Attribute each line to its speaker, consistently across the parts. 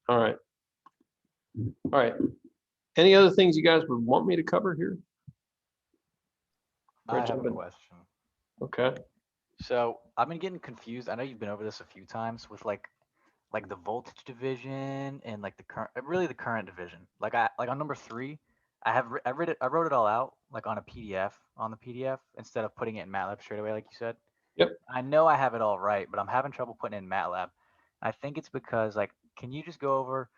Speaker 1: All right. All right. Any other things you guys would want me to cover here?
Speaker 2: I have a question.
Speaker 1: Okay.
Speaker 2: So I've been getting confused. I know you've been over this a few times with like the voltage division and like the current, really the current division. Like on number 3, I wrote it all out like on a PDF on the PDF instead of putting it in MATLAB straight away, like you said.
Speaker 1: Yep.
Speaker 2: I know I have it all right, but I'm having trouble putting it in MATLAB. I think it's because like, can you just go over?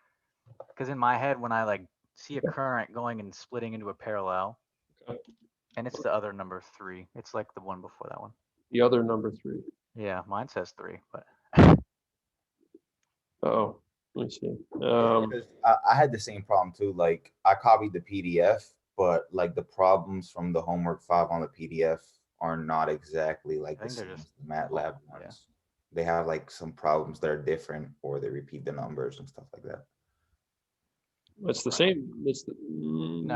Speaker 2: Because in my head, when I like see a current going and splitting into a parallel,
Speaker 1: Okay.
Speaker 2: and it's the other number 3. It's like the one before that one.
Speaker 1: The other number 3.
Speaker 2: Yeah, mine says 3, but.
Speaker 1: Oh, let me see.
Speaker 3: Because I had the same problem too. Like I copied the PDF, but like the problems from the homework 5 on the PDF are not exactly like the same as the MATLAB ones.
Speaker 2: Yeah.
Speaker 3: They have like some problems that are different, or they repeat the numbers and stuff like that.
Speaker 1: It's the same.
Speaker 2: No,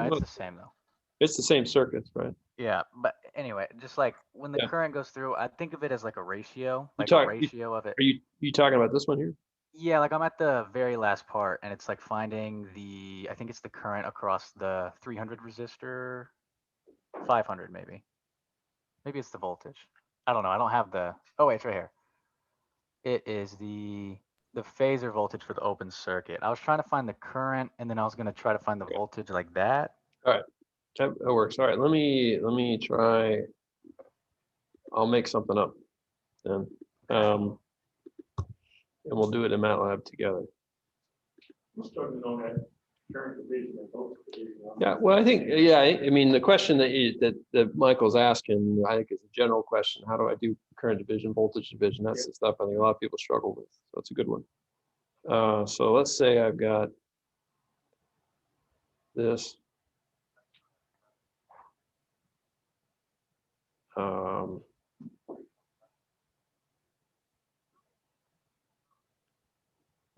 Speaker 2: it's the same though.
Speaker 1: It's the same circuits, right?
Speaker 2: Yeah, but anyway, just like when the current goes through, I think of it as like a ratio, like a ratio of it.
Speaker 1: Are you talking about this one here?
Speaker 2: Yeah, like I'm at the very last part, and it's like finding I think it's the current across the 300 resistor, 500 maybe. Maybe it's the voltage. I don't know. I don't have the. Oh wait, it's right here. It is the phasor voltage for the open circuit. I was trying to find the current, and then I was going to try to find the voltage like that.
Speaker 1: All right, that works. All right, let me try. I'll make something up then, and we'll do it in MATLAB together. Yeah, well, I think, yeah, I mean, the question that Michael's asking, I think is a general question. How do I do current division, voltage division? That's the stuff I think a lot of people struggle with. So it's a good one. So let's say I've got this.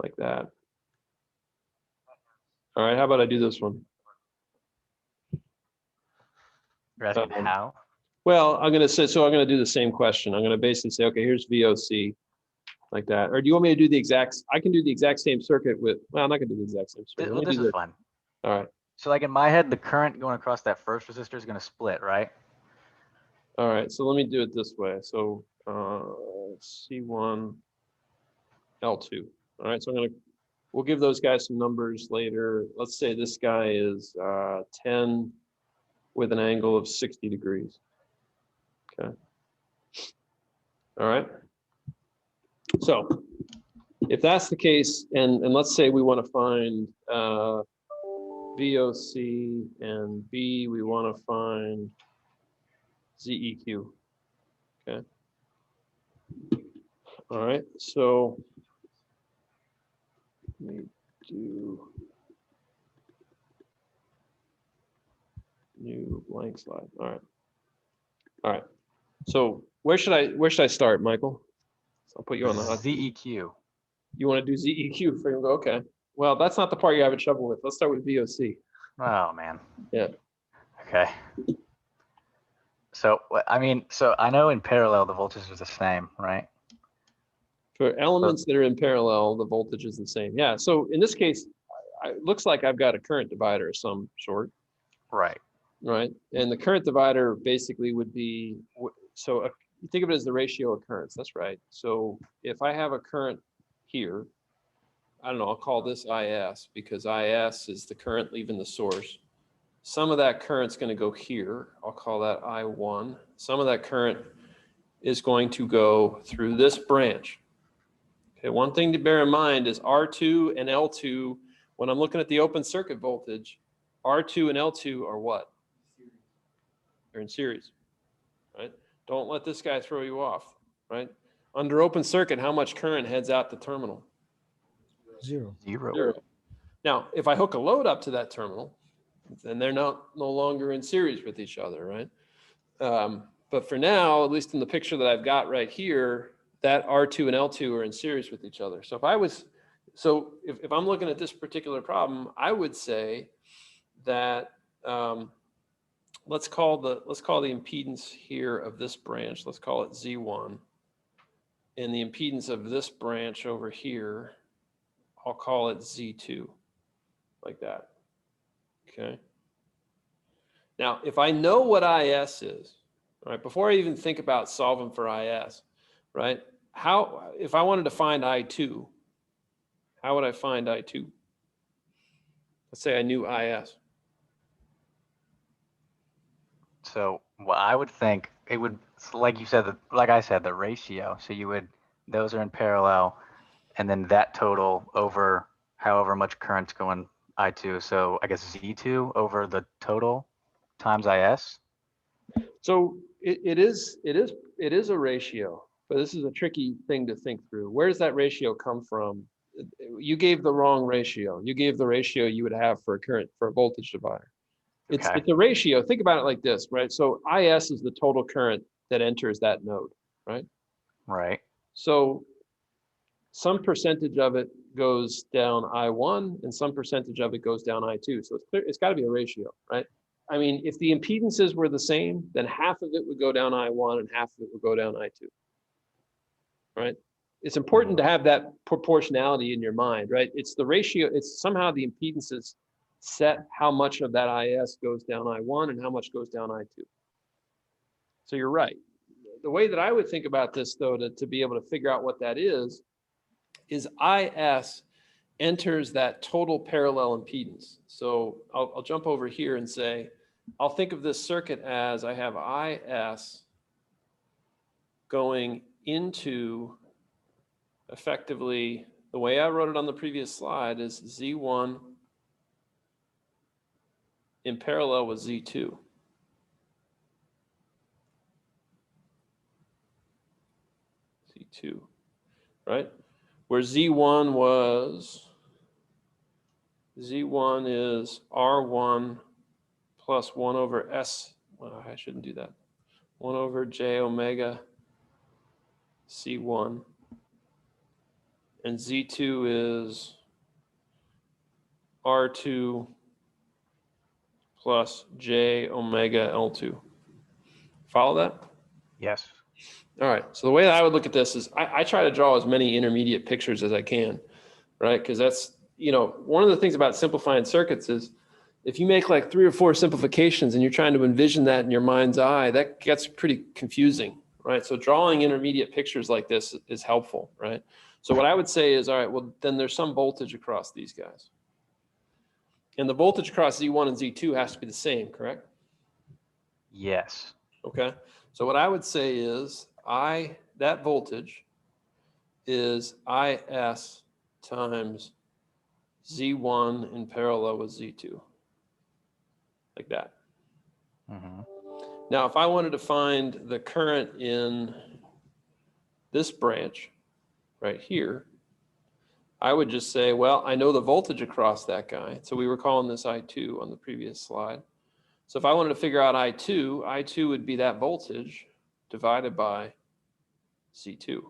Speaker 1: Like that. All right, how about I do this one?
Speaker 2: You're asking how?
Speaker 1: Well, I'm going to say, so I'm going to do the same question. I'm going to basically say, okay, here's VOC, like that. Or do you want me to do the exact, I can do the exact same circuit with, well, I'm not going to do the exact same circuit.
Speaker 2: Well, this is fun.
Speaker 1: All right.
Speaker 2: So like in my head, the current going across that first resistor is going to split, right?
Speaker 1: All right, so let me do it this way. So C1, L2. All right, so we'll give those guys some numbers later. Let's say this guy is 10 with an angle of 60 degrees. Okay. All right. So if that's the case, and let's say we want to find VOC, and B, we want to find ZEQ. Okay. All right. So let me do new blank slide. All right. All right. So where should I start, Michael? I'll put you on the hot seat.
Speaker 2: ZEQ.
Speaker 1: You want to do ZEQ for him? Okay. Well, that's not the part you're having trouble with. Let's start with VOC.
Speaker 2: Oh man.
Speaker 1: Yeah.
Speaker 2: Okay. So I mean, so I know in parallel the voltage is the same, right?
Speaker 1: For elements that are in parallel, the voltage is the same. Yeah. So in this case, it looks like I've got a current divider of some sort.
Speaker 2: Right.
Speaker 1: Right. And the current divider basically would be, so you think of it as the ratio of currents. That's right. So if I have a current here, I don't know, I'll call this IS because IS is the current leaving the source. Some of that current's going to go here. I'll call that I1. Some of that current is going to go through this branch. Okay, one thing to bear in mind is R2 and L2, when I'm looking at the open circuit voltage, R2 and L2 are what? They're in series, right? Don't let this guy throw you off, right? Under open circuit, how much current heads out the terminal?
Speaker 4: Zero.
Speaker 1: Now, if I hook a load up to that terminal, then they're no longer in series with each other, right? But for now, at least in the picture that I've got right here, that R2 and L2 are in series with each other. So if I'm looking at this particular problem, I would say that let's call the impedance here of this branch, let's call it Z1, and the impedance of this branch over here, I'll call it Z2, like that. Okay. Now, if I know what IS is, right, before I even think about solving for IS, right, if I wanted to find I2, how would I find I2? Let's say I knew IS.
Speaker 2: So what I would think it would, like you said, like I said, the ratio. So you would, those are in parallel, and then that total over however much current's going I2. So I guess Z2 over the total times IS.
Speaker 1: So it is a ratio, but this is a tricky thing to think through. Where does that ratio come from? You gave the wrong ratio. You gave the ratio you would have for a voltage divider. It's a ratio. Think about it like this, right? So IS is the total current that enters that node, right?
Speaker 2: Right.
Speaker 1: So some percentage of it goes down I1 and some percentage of it goes down I2. So it's got to be a ratio, right? I mean, if the impedances were the same, then half of it would go down I1 and half of it would go down I2, right? It's important to have that proportionality in your mind, right? It's the ratio, it's somehow the impedances set how much of that IS goes down I1 and how much goes down I2. So you're right. The way that I would think about this, though, to be able to figure out what that is IS enters that total parallel impedance. So I'll jump over here and say, I'll think of this circuit as I have IS going into, effectively, the way I wrote it on the previous slide is Z1 in parallel with Z2. Z2, right? Where Z1 is R1 plus 1 over S. Well, I shouldn't do that. 1 over J omega C1. And Z2 is R2 plus J omega L2. Follow that?
Speaker 2: Yes.
Speaker 1: All right. So the way that I would look at this is I try to draw as many intermediate pictures as I can, right? Because that's, one of the things about simplifying circuits is if you make like 3 or 4 simplifications and you're trying to envision that in your mind's eye, that gets pretty confusing, right? So drawing intermediate pictures like this is helpful, right? So what I would say is, all right, well, then there's some voltage across these guys. And the voltage across Z1 and Z2 has to be the same, correct?
Speaker 2: Yes.
Speaker 1: Okay. So what I would say is that voltage is IS times Z1 in parallel with Z2. Like that.
Speaker 2: Mm-hmm.
Speaker 1: Now, if I wanted to find the current in this branch right here, I would just say, well, I know the voltage across that guy. So we were calling this I2 on the previous slide. So if I wanted to figure out I2 would be that voltage divided by C2.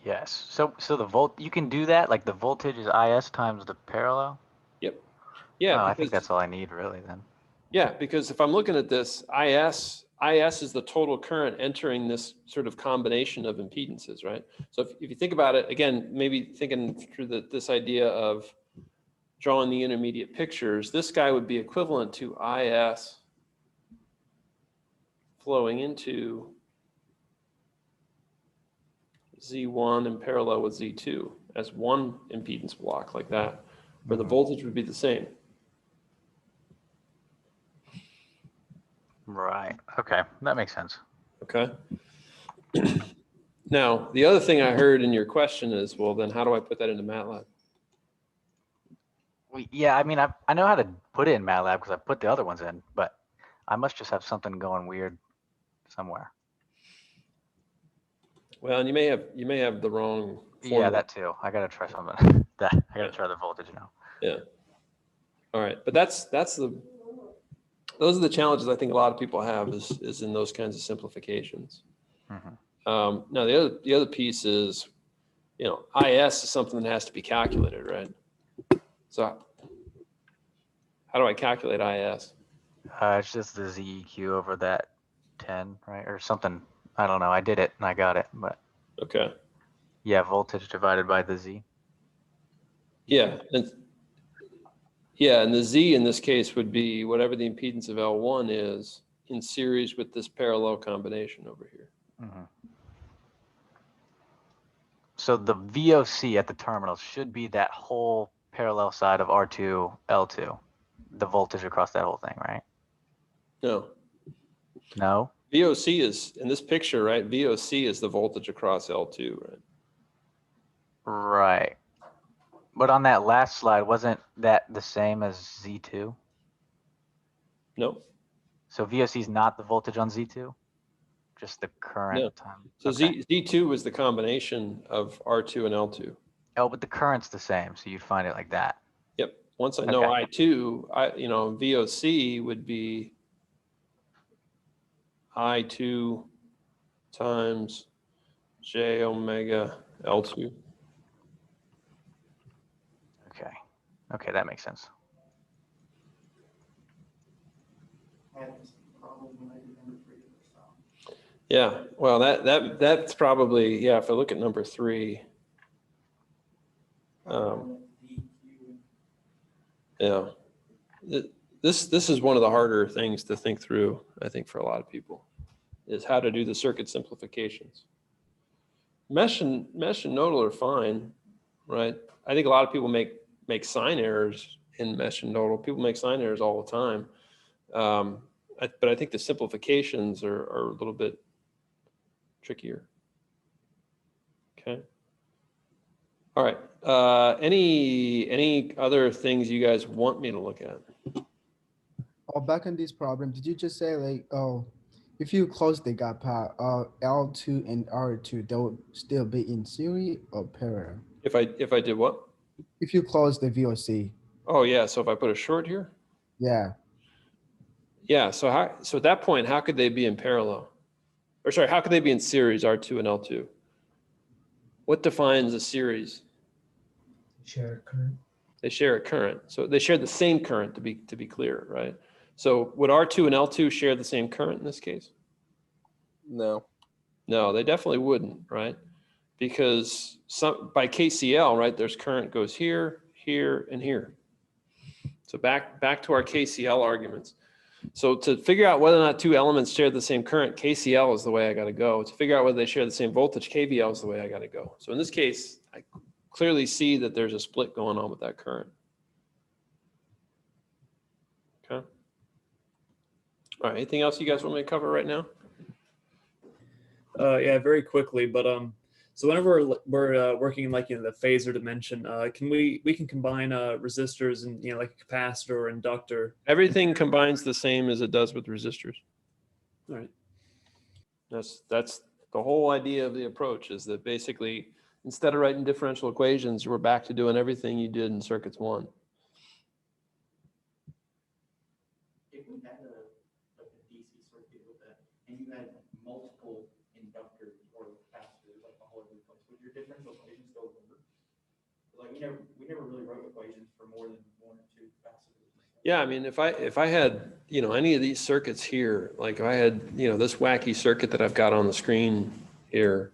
Speaker 2: Yes. So the you can do that, like the voltage is IS times the parallel?
Speaker 1: Yep. Yeah.
Speaker 2: Oh, I think that's all I need really then.
Speaker 1: Yeah, because if I'm looking at this, IS is the total current entering this sort of combination of impedances, right? So if you think about it, again, maybe thinking through this idea of drawing the intermediate pictures, this guy would be equivalent to IS flowing into Z1 in parallel with Z2 as one impedance block like that, where the voltage would be the same.
Speaker 2: Right. Okay. That makes sense.
Speaker 1: Okay. Now, the other thing I heard in your question is, well, then how do I put that into MATLAB?
Speaker 2: Yeah, I mean, I know how to put it in MATLAB because I put the other ones in, but I must just have something going weird somewhere.
Speaker 1: Well, and you may have the wrong formula.
Speaker 2: Yeah, that too. I gotta try something. I gotta try the voltage now.
Speaker 1: Yeah. All right, but those are the challenges I think a lot of people have is in those kinds of simplifications.
Speaker 2: Mm-hmm.
Speaker 1: Now the other piece is, IS is something that has to be calculated, right? So how do I calculate IS?
Speaker 2: It's just the ZEQ over that 10, right? Or something. I don't know. I did it and I got it, but
Speaker 1: Okay.
Speaker 2: Yeah, voltage divided by the Z.
Speaker 1: Yeah. And the Z in this case would be whatever the impedance of L1 is in series with this parallel combination over here.
Speaker 2: Mhm. So the VOC at the terminal should be that whole parallel side of R2, L2, the voltage across that whole thing, right?
Speaker 1: No.
Speaker 2: No?
Speaker 1: VOC is, in this picture, right? VOC is the voltage across L2, right?
Speaker 2: Right. But on that last slide, wasn't that the same as Z2?
Speaker 1: No.
Speaker 2: So VOC is not the voltage on Z2? Just the current
Speaker 1: No.
Speaker 2: time?
Speaker 1: So
Speaker 2: Okay.
Speaker 1: Z2 was the combination of R2 and L2.
Speaker 2: Oh, but the current's the same, so you'd find it like that.
Speaker 1: Yep. Once I know
Speaker 2: Okay.
Speaker 1: I2, VOC would be I2 times J omega L2.
Speaker 2: Okay. Okay, that makes sense.
Speaker 1: Yeah, well, that's probably, yeah, if I look at number 3. Yeah. This is one of the harder things to think through, I think, for a lot of people, is how to do the circuit simplifications. Mesh and nodal are fine, right? I think a lot of people make sign errors in mesh and nodal. People make sign errors all the time. But I think the simplifications are a little bit trickier. Okay. All right. Any other things you guys want me to look at?
Speaker 5: Oh, back on this problem, did you just say like, oh, if you close the gap out, L2 and R2, they will still be in series or parallel?
Speaker 1: If I did what?
Speaker 5: If you close the VOC,
Speaker 1: Oh yeah. So if I put a short here,
Speaker 5: yeah.
Speaker 1: yeah. So at that point, how could they be in parallel? Or sorry, how could they be in series, R2 and L2? What defines a series?
Speaker 4: Shared current.
Speaker 1: They share a current. So they share the same current, to be clear, right? So would R2 and L2 share the same current in this case?
Speaker 6: No.
Speaker 1: No, they definitely wouldn't, right? Because by KCL, right, there's current goes here, here, and here. So back to our KCL arguments. So to figure out whether or not two elements share the same current, KCL is the way I got to go. To figure out whether they share the same voltage, KVL is the way I got to go. So in this case, I clearly see that there's a split going on with that current. Okay. All right. Anything else you guys want me to cover right now?
Speaker 6: Yeah, very quickly, but so whenever we're working like in the phasor dimension, we can combine resistors and like a capacitor or inductor.
Speaker 1: Everything combines the same as it does with resistors.
Speaker 6: All right.
Speaker 1: That's the whole idea of the approach, is that basically instead of writing differential equations, we're back to doing everything you did in circuits 1.
Speaker 7: If we had a DC circuit with that, and you had multiple inductors or capacitors like all over the place, would your differential equations still work? Like we never really wrote equations for more than 1 or 2 capacitors.
Speaker 1: Yeah, I mean, if I had, any of these circuits here, like if I had, this wacky circuit that I've got on the screen here,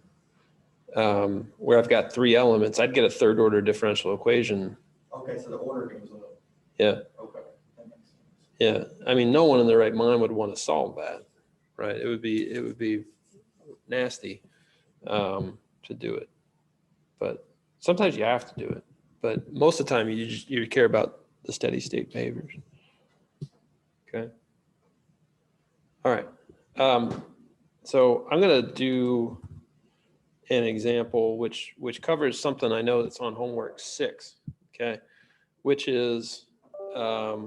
Speaker 1: where I've got 3 elements, I'd get a third order differential equation.
Speaker 7: Okay, so the order goes up.
Speaker 1: Yeah.
Speaker 7: Okay, that makes sense.
Speaker 1: Yeah, I mean, no one in their right mind would want to solve that, right? It would be nasty to do it, but sometimes you have to do it. But most of the time, you care about the steady state behaviors. Okay. All right. So I'm going to do an example which covers something I know that's on homework 6. Okay, which is let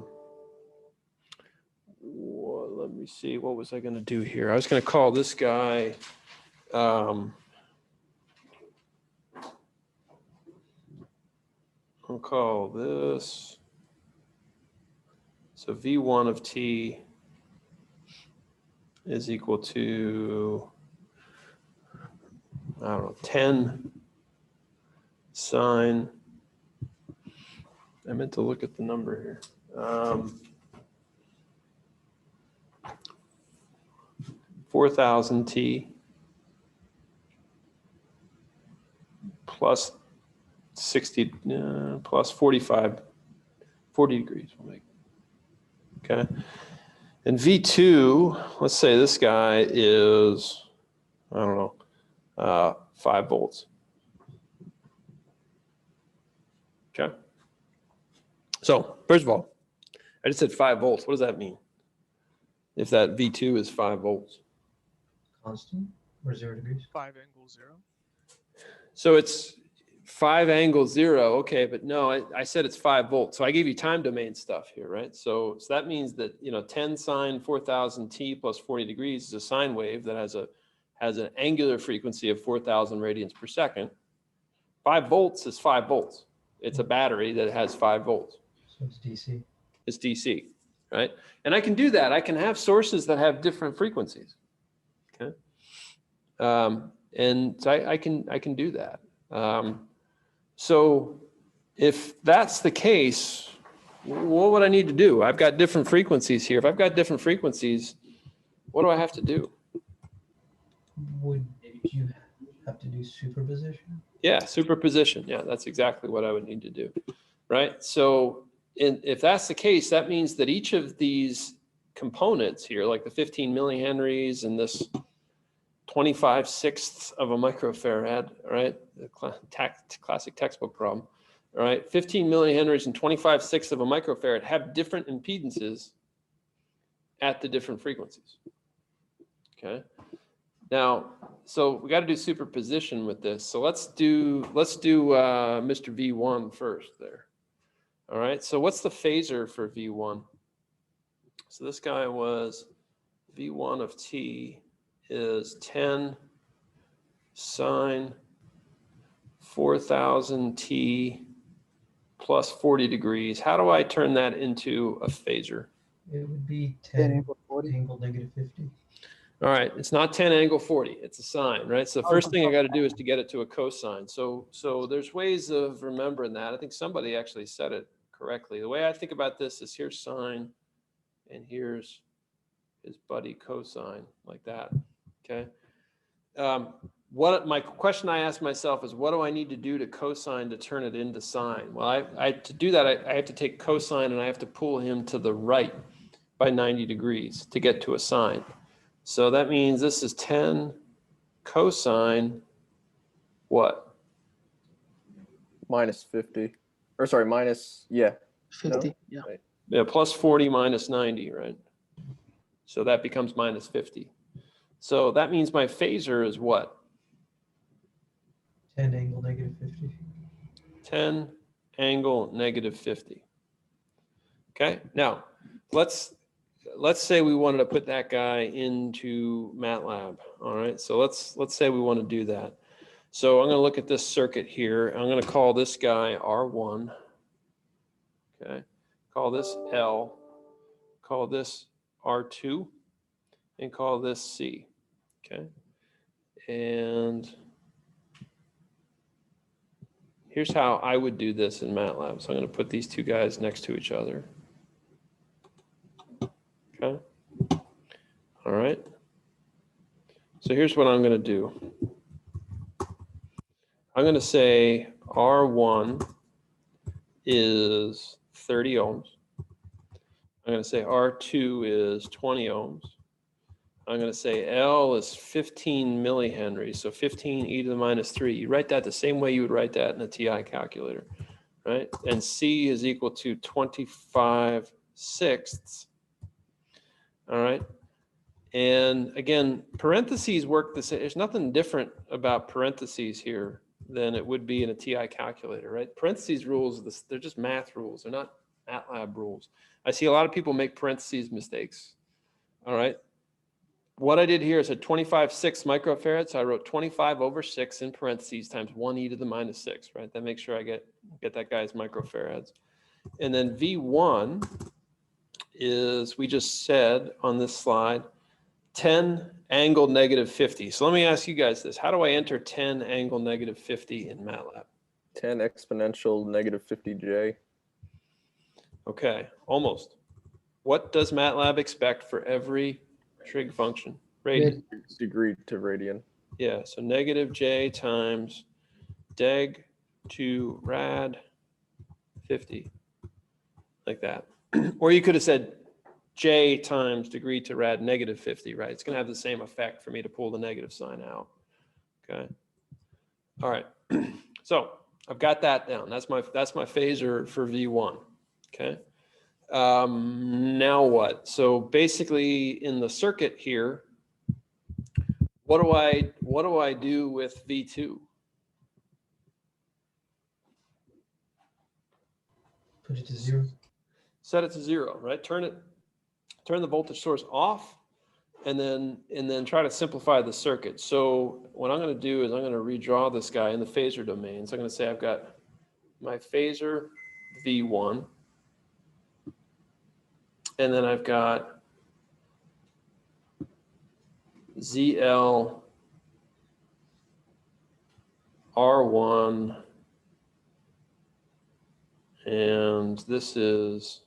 Speaker 1: me see, what was I going to do here? I was going to call this guy I'll call this, so V1 of t is equal to, I don't know, 10 sine, I meant to look at the number here. 4,000 t plus 60, plus 45, 40 degrees. We'll make. Okay. And V2, let's say this guy is, I don't know, 5 volts. Okay. So first of all, I just said 5 volts. What does that mean? If that V2 is 5 volts.
Speaker 4: Constant or 0 degrees?
Speaker 8: 5 angle 0.
Speaker 1: So it's 5 angle 0. Okay, but no, I said it's 5 volts. So I gave you time domain stuff here, right? So that means that, 10 sine 4000 t plus 40 degrees is a sine wave that has an angular frequency of 4000 radians per second. 5 volts is 5 volts. It's a battery that has 5 volts.
Speaker 4: So it's DC.
Speaker 1: It's DC, right? And I can do that. I can have sources that have different frequencies. Okay. And so I can do that. So if that's the case, what would I need to do? I've got different frequencies here. If I've got different frequencies, what do I have to do?
Speaker 4: Would you have to do superposition?
Speaker 1: Yeah, superposition. Yeah, that's exactly what I would need to do, right? So if that's the case, that means that each of these components here, like the 15 millihenries and this 25/6 of a microfarad, right? The classic textbook problem, all right? 15 millihenries and 25/6 of a microfarad have different impedances at the different frequencies, okay? Now, so we got to do superposition with this. So let's do Mr. V1 first there. All right, so what's the phasor for V1? So this guy was V1 of t is 10 sine 4000 t plus 40 degrees. How do I turn that into a phasor?
Speaker 4: It would be
Speaker 5: 10
Speaker 4: 10
Speaker 5: angle 40.
Speaker 4: angle negative 50.
Speaker 1: All right, it's not 10 angle 40, it's a sine, right? So the first thing I got to do is to get it to a cosine. So there's ways of remembering that. I think somebody actually said it correctly. The way I think about this is here's sine and here's his buddy cosine, like that, okay? My question I ask myself is, what do I need to do to cosine to turn it into sine? Well, to do that, I have to take cosine and I have to pull him to the right by 90 degrees to get to a sine. So that means this is 10 cosine, what?
Speaker 9: Minus 50. Or sorry, minus, yeah.
Speaker 10: 50, yeah.
Speaker 1: Right. Yeah, plus 40 minus 90, right? So that becomes minus 50. So that means my phasor is what?
Speaker 4: 10 angle negative 50.
Speaker 1: 10 angle negative 50. Okay, now let's say we wanted to put that guy into MATLAB. All right, so let's say we want to do that. So I'm going to look at this circuit here. I'm going to call this guy R1. Okay, call this L, call this R2, and call this C. Okay, and here's how I would do this in MATLAB. So I'm going to put these two guys next to each other. Okay. All right. So here's what I'm going to do. I'm going to say R1 is 30 ohms. I'm going to say R2 is 20 ohms. I'm going to say L is 15 millihenries, so 15 e to the minus 3. You write that the same way you would write that in a TI calculator, right? And C is equal to 25/6. All right. And again, parentheses work the same. There's nothing different about parentheses here than it would be in a TI calculator, right? Parentheses rules, they're just math rules. They're not MATLAB rules. I see a lot of people make parentheses mistakes. All right. What I did here is a 25/6 microfarad. So I wrote 25/6 in parentheses times 1 e to the minus 6, right? That makes sure I get that guy's microfarads. And then V1 is, we just said on this slide, 10 angle negative 50. So let me ask you guys this. How do I enter 10 angle negative 50 in MATLAB?
Speaker 9: 10 exponential negative 50j.
Speaker 1: Okay, almost. What does MATLAB expect for every trig function? Radian.
Speaker 9: Degree to radian.
Speaker 1: Yeah, so negative j times deg to rad 50, like that. Or you could have said J times degree to rad negative 50, right? It's going to have the same effect for me to pull the negative sign out. Okay. All right. So I've got that down. That's my phasor for V1. Okay. Now what? So basically in the circuit here, what do I do with V2?
Speaker 4: Put it to 0.
Speaker 1: Set it to 0, right? Turn the voltage source off, and then try to simplify the circuit. So what I'm going to do is I'm going to redraw this guy in the phasor domain. So I'm going to say I've got my phasor V1, and then I've got ZL R1, and this is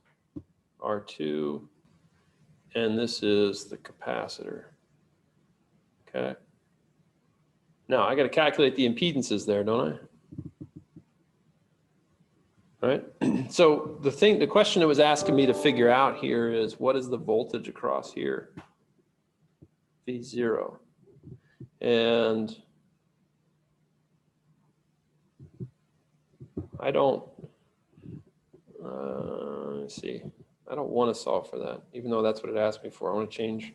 Speaker 1: R2, and this is the capacitor. Okay. Now I got to calculate the impedances there, don't I? All right. So the question it was asking me to figure out here is, what is the voltage across here? V0. And I don't, let's see, I don't want to solve for that, even though that's what it asked me for. I want to change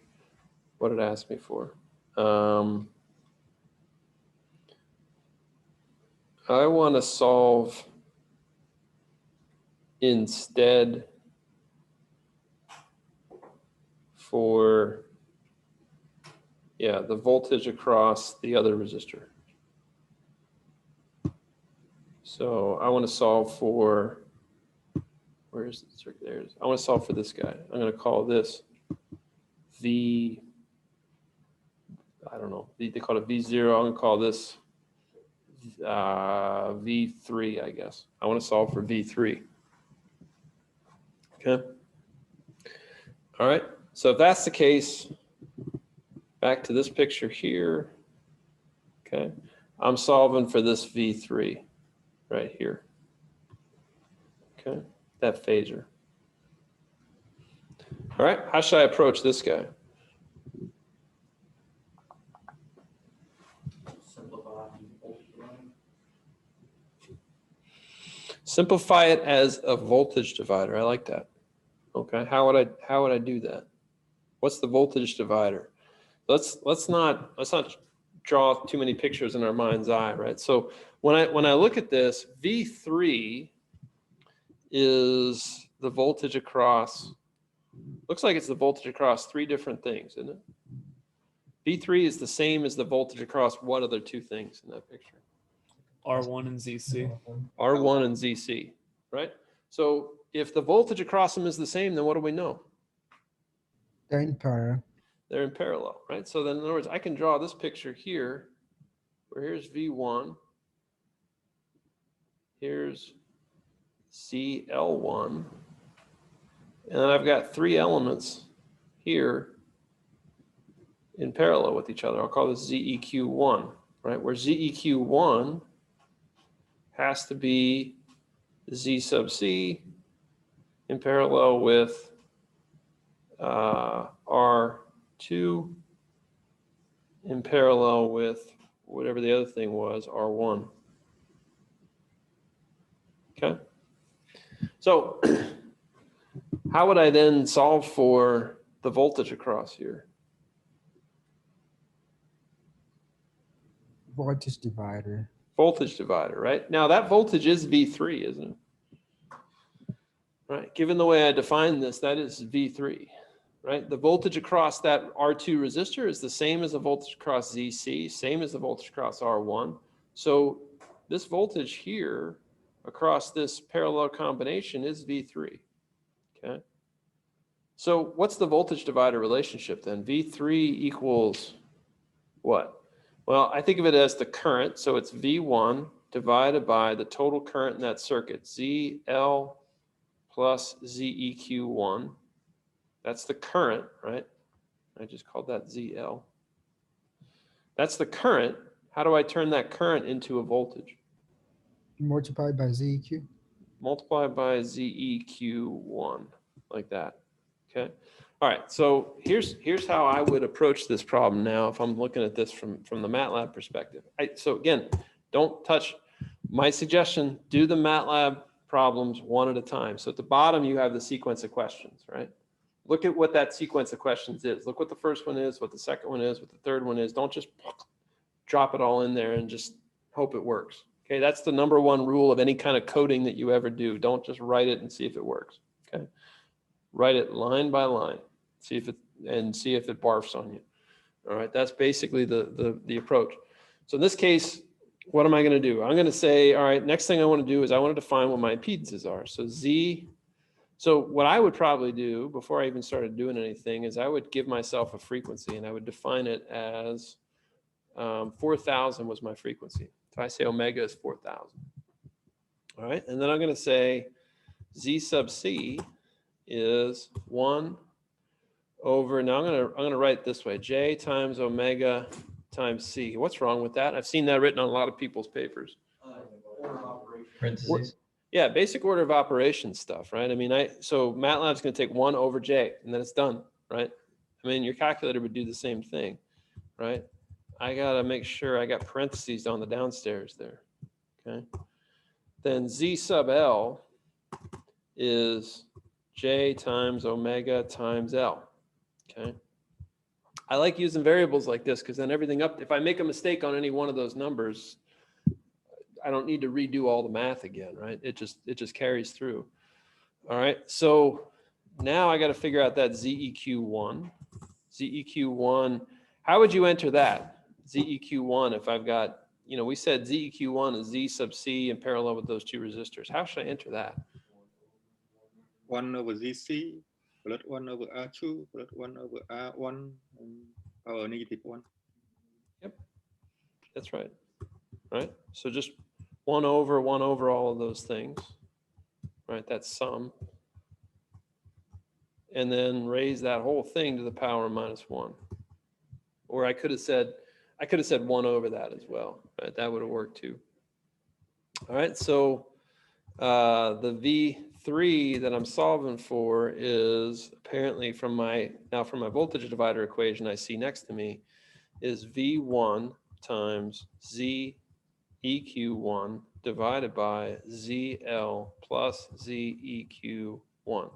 Speaker 1: what it asked me for. I want to solve instead for, yeah, the voltage across the other resistor. So I want to solve for, where is the circuit? There it is. I want to solve for this guy. I'm going to call this V, I don't know, they call it V0. I'm going to call this V3, I guess. I want to solve for V3. Okay. All right. So if that's the case, back to this picture here. Okay. I'm solving for this V3 right here. Okay. That phasor. All right. How should I approach this guy? Simplify it as a voltage divider. I like that. Okay. How would I do that? What's the voltage divider? Let's not draw too many pictures in our mind's eye, right? So when I look at this, V3 is the voltage across, looks like it's the voltage across three different things, isn't it? V3 is the same as the voltage across what other two things in that picture?
Speaker 6: R1 and ZC.
Speaker 1: R1 and ZC, right? So if the voltage across them is the same, then what do we know?
Speaker 5: They're in parallel.
Speaker 1: They're in parallel, right? So then in other words, I can draw this picture here, where here's V1, here's CL1, and then I've got three elements here in parallel with each other. I'll call this ZEQ1, right? Where ZEQ1 has to be Z sub C in parallel with R2 in parallel with whatever the other thing was, R1. Okay. So how would I then solve for the voltage across here?
Speaker 5: Voltage divider.
Speaker 1: Voltage divider, right? Now that voltage is V3, isn't it? Right. Given the way I define this, that is V3, right? The voltage across that R2 resistor is the same as the voltage across ZC, same as the voltage across R1. So this voltage here across this parallel combination is V3, okay? So what's the voltage divider relationship then? V3 equals what? Well, I think of it as the current. So it's V1 divided by the total current in that circuit, ZL plus ZEQ1. That's the current, right? I just called that ZL. That's the current. How do I turn that current into a voltage?
Speaker 5: Multiplied by ZEQ.
Speaker 1: multiplied by ZEQ1, like that. Okay. All right. So here's how I would approach this problem now if I'm looking at this from the MATLAB perspective. So again, don't touch my suggestion. Do the MATLAB problems one at a time. So at the bottom, you have the sequence of questions, right? Look at what that sequence of questions is. Look what the first one is, what the second one is, what the third one is. Don't just drop it all in there and just hope it works. Okay, that's the number one rule of any kind of coding that you ever do. Don't just write it and see if it works. Okay, write it line by line, see if it barfs on you. All right, that's basically the approach. So in this case, what am I going to do? I'm going to say, all right, next thing I want to do is I want to define what my impedances are. So So what I would probably do before I even started doing anything is I would give myself a frequency and I would define it as 4,000 was my frequency. So I say omega is 4,000. All right, and then I'm going to say Z sub C is 1 over, now I'm going to write it this way, J times omega times C. What's wrong with that? I've seen that written on a lot of people's papers.
Speaker 4: Parentheses.
Speaker 1: Yeah, basic order of operations stuff, right? I mean, so MATLAB's going to take 1 over J and then it's done, right? I mean, your calculator would do the same thing, right? I got to make sure I got parentheses on the downstairs there, okay? Then Z sub L is J times omega times L, okay? I like using variables like this because then everything if I make a mistake on any one of those numbers, I don't need to redo all the math again, right? It just carries through. All right, so now I got to figure out that ZEQ1. ZEQ1, how would you enter that? ZEQ1, if I've got, we said ZEQ1 is Z sub C in parallel with those two resistors. How should I enter that?
Speaker 8: 1 over ZC plus 1 over R2 plus 1 over R1 power -1.
Speaker 1: Yep, that's right. Right, so just 1 over all of those things, right? That's sum. And then raise that whole thing to the power -1. Or I could have said 1 over that as well, right? That would have worked too. All right, so the V3 that I'm solving for is apparently from my voltage divider equation I see next to me is V1 times ZEQ1 divided by ZL plus ZEQ1,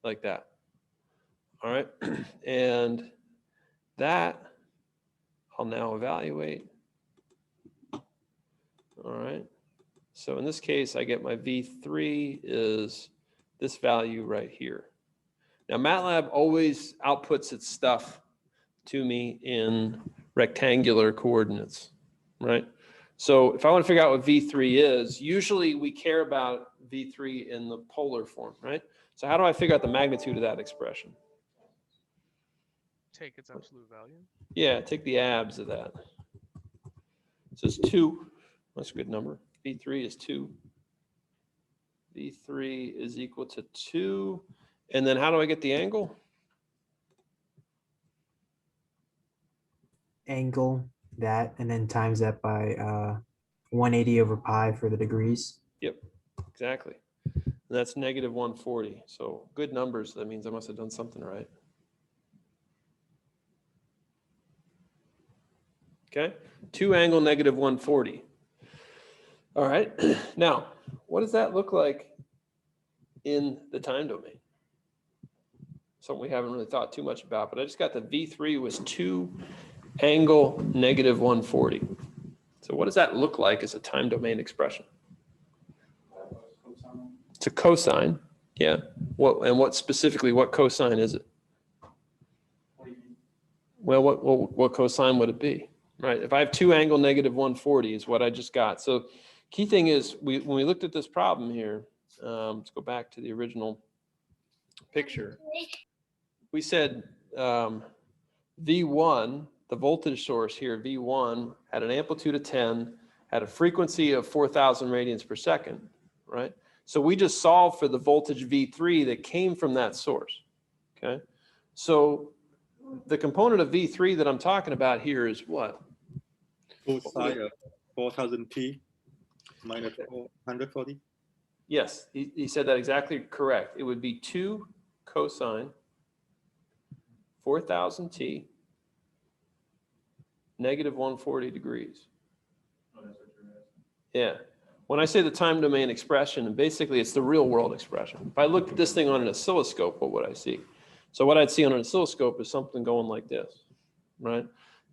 Speaker 1: like that. All right, and that I'll now evaluate. All right, so in this case, I get my V3 is this value right here. Now, MATLAB always outputs its stuff to me in rectangular coordinates, right? So if I want to figure out what V3 is, usually we care about V3 in the polar form, right? So how do I figure out the magnitude of that expression?
Speaker 10: Take its absolute value.
Speaker 1: Yeah, take the abs of that. So it's 2. That's a good number. V3 is 2. V3 is equal to 2. And then how do I get the angle?
Speaker 11: Angle that and then times that by 180 over pi for the degrees.
Speaker 1: Yep, exactly. And that's -140. So good numbers. That means I must have done something right. Okay, 2 angle -140. All right, now what does that look like in the time domain? Something we haven't really thought too much about, but I just got the V3 was 2 angle -140. So what does that look like as a time domain expression? It's a cosine, yeah. What specifically, what cosine is it? Well, what cosine would it be? Right, if I have 2 angle -140 is what I just got. So key thing is, when we looked at this problem here, let's go back to the original picture. We said V1, the voltage source here, V1, had an amplitude of 10, had a frequency of 4,000 radians per second, right? So we just solved for the voltage V3 that came from that source, okay? So the component of V3 that I'm talking about here is what?
Speaker 8: Cosine of 4,000 T. minus 140.
Speaker 1: Yes, he said that exactly correct. It would be 2 cosine 4,000 t negative 140 degrees. Yeah. When I say the time domain expression, and basically it's the real world expression. If I looked at this thing on an oscilloscope, what would I see? So what I'd see on an oscilloscope is something going like this, right?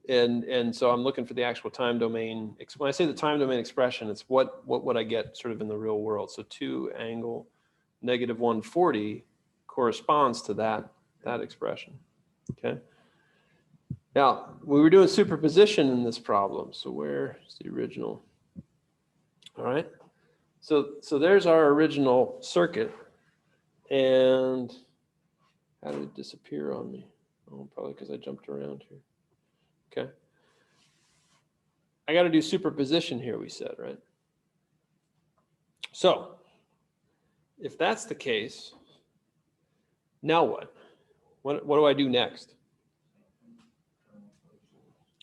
Speaker 1: And so I'm looking for the actual time domain. When I say the time domain expression, it's what would I get sort of in the real world. So 2 angle negative 140 corresponds to that expression, okay? Now, we were doing superposition in this problem. So where's the original? All right. So there's our original circuit. And how did it disappear on me? Oh, probably because I jumped around here. Okay. I got to do superposition here, we said, right? So if that's the case, now what? What do I do next?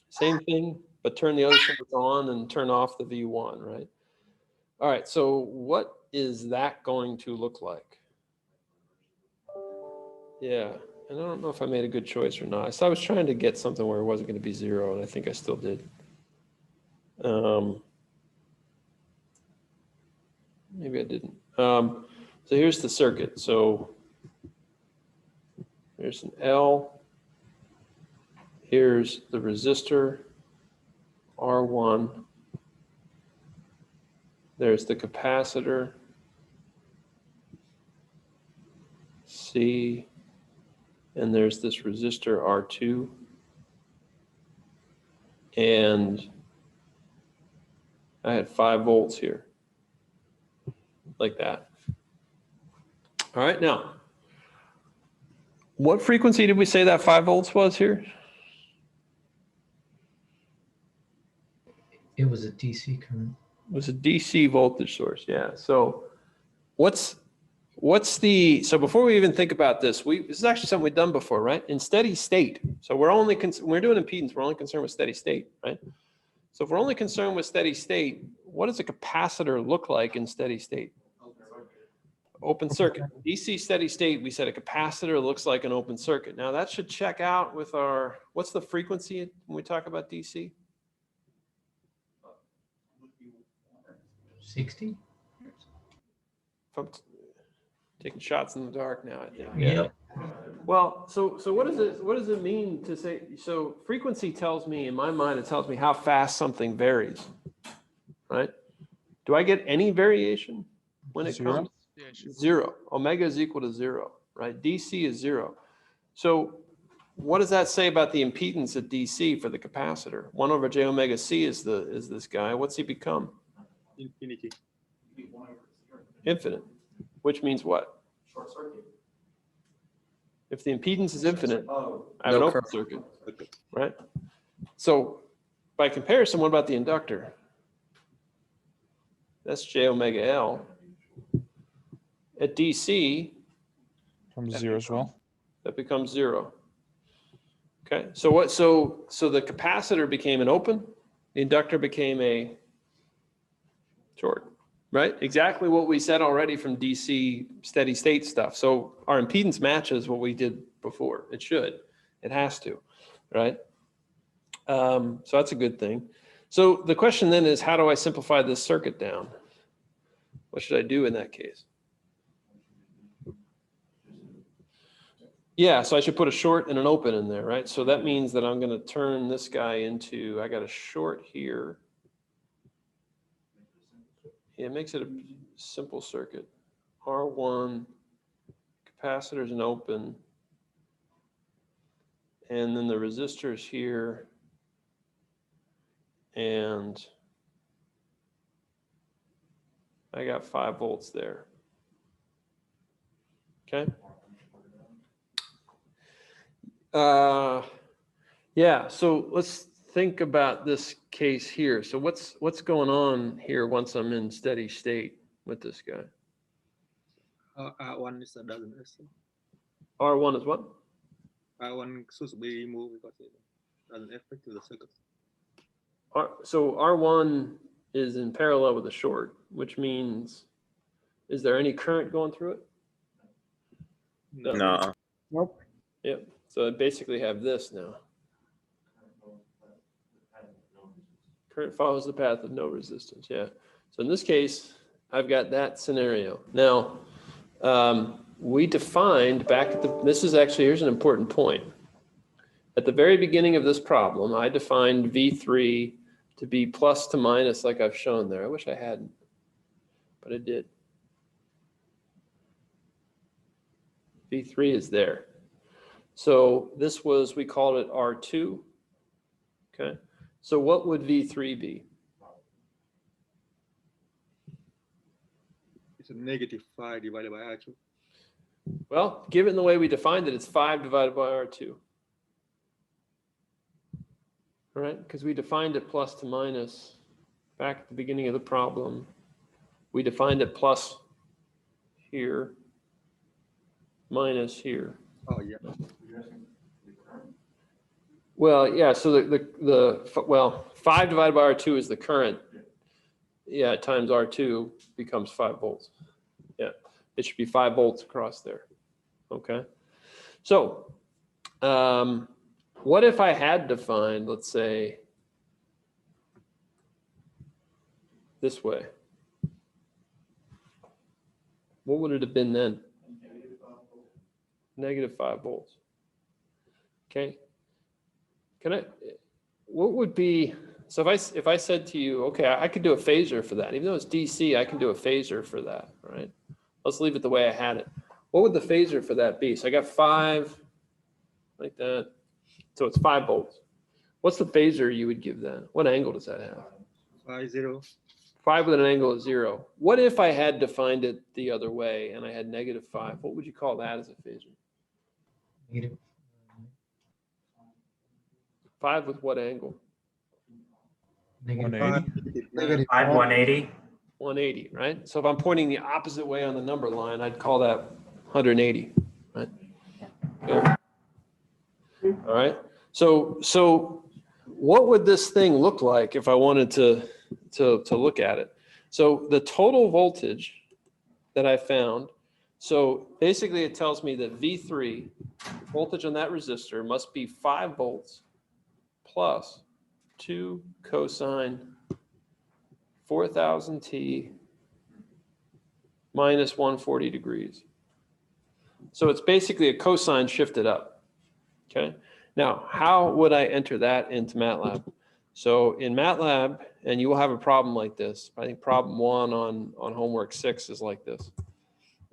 Speaker 1: Same thing, but turn the other symbols on and turn off the V1, right? All right, so what is that going to look like? Yeah, and I don't know if I made a good choice or not. So I was trying to get something where it wasn't going to be 0, and I think I still did. Maybe I didn't. So here's the circuit. So there's an L. Here's the resistor, R1. There's the capacitor, C. And there's this resistor, R2. And I had 5 volts here, like that. All right, now, what frequency did we say that 5 volts was here?
Speaker 4: It was a DC current.
Speaker 1: It was a DC voltage source, yeah. So what's the, so before we even think about this, this is actually something we've done before, right? In steady state. So we're only, we're doing impedance, we're only concerned with steady state, right? So if we're only concerned with steady state, what does a capacitor look like in steady state? Open circuit. DC steady state, we said a capacitor looks like an open circuit. Now that should check out with our, what's the frequency when we talk about DC?
Speaker 4: 60?
Speaker 1: I'm taking shots in the dark now, I think.
Speaker 4: Yeah.
Speaker 1: Well, so what does it mean to say, so frequency tells me, in my mind, it tells me how fast something varies, right? Do I get any variation when it comes? 0. Omega is equal to 0, right? DC is 0. So what does that say about the impedance at DC for the capacitor? 1 over j omega c is this guy. What's he become?
Speaker 8: Infinity.
Speaker 1: Infinite, which means what?
Speaker 7: Short circuit.
Speaker 1: If the impedance is infinite, I have an open circuit, right? So by comparison, what about the inductor? That's j omega L. At DC,
Speaker 10: From 0 as well.
Speaker 1: that becomes 0. Okay, so what? So the capacitor became an open, the inductor became a short, right? Exactly what we said already from DC steady state stuff. So our impedance matches what we did before. It should, it has to, right? So that's a good thing. So the question then is, how do I simplify this circuit down? What should I do in that case? Yeah, so I should put a short and an open in there, right? So that means that I'm going to turn this guy into, I got a short here. Yeah, it makes it a simple circuit. R1, capacitor's an open. And then the resistors here. And I got 5 volts there. Okay. Yeah, so let's think about this case here. So what's going on here once I'm in steady state with this guy?
Speaker 8: R1 is doesn't exist.
Speaker 1: R1 is what?
Speaker 8: R1 should be removed because it doesn't affect the circuit.
Speaker 1: So R1 is in parallel with the short, which means, is there any current going through it?
Speaker 8: No.
Speaker 5: Nope.
Speaker 1: Yep. So I basically have this now. Current follows the path of no resistance. Yeah. So in this case, I've got that scenario. Now, we defined back at the, this is actually, here's an important point. At the very beginning of this problem, I defined V3 to be plus to minus like I've shown there. I wish I hadn't, but I did. V3 is there. So this was, we called it R2. Okay. So what would V3 be?
Speaker 8: It's a -5 divided by R2.
Speaker 1: Well, given the way we defined it, it's 5 divided by R2. All right, because we defined it plus to minus back at the beginning of the problem. We defined it plus here, minus here.
Speaker 8: Oh, yeah.
Speaker 1: Well, yeah, so well, 5 divided by R2 is the current. Yeah, times R2 becomes 5 volts. Yeah, it should be 5 volts across there. Okay. So, what if I had defined, let's say, this way? What would it have been then? -5 volts. Okay. Can I, what would be, so if I said to you, okay, I could do a phasor for that, even though it's DC, I can do a phasor for that, right? Let's leave it the way I had it. What would the phasor for that be? So I got 5 like that. So it's 5 volts. What's the phasor you would give that? What angle does that have?
Speaker 8: 5, 0.
Speaker 1: 5 with an angle of 0. What if I had defined it the other way and I had -5? What would you call that as a phasor?
Speaker 4: Negative.
Speaker 1: 5 with what angle?
Speaker 4: Negative.
Speaker 10: 180.
Speaker 5: Negative
Speaker 12: 180.
Speaker 1: 180, right? So if I'm pointing the opposite way on the number line, I'd call that 180, right? Okay. All right. So what would this thing look like if I wanted to look at it? So the total voltage that I found, so basically it tells me that V3, voltage on that resistor, must be 5 volts plus 2 cosine 4000 T minus 140 degrees. So it's basically a cosine shifted up. Okay. Now, how would I enter that into MATLAB? So in MATLAB, and you will have a problem like this. I think problem 1 on homework 6 is like this.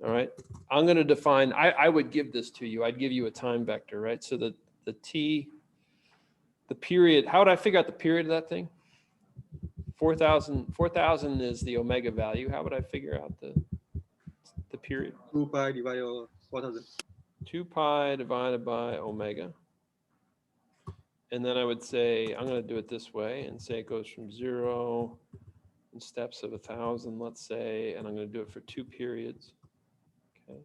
Speaker 1: All right. I'm going to define, I would give this to you. I'd give you a time vector, right? So the T, the period, how would I figure out the period of that thing? 4,000 is the omega value. How would I figure out the period?
Speaker 8: 2 pi divided by 4,000.
Speaker 1: 2 pi divided by omega. And then I would say, I'm going to do it this way and say it goes from 0 in steps of 1,000, let's say, and I'm going to do it for 2 periods. Okay.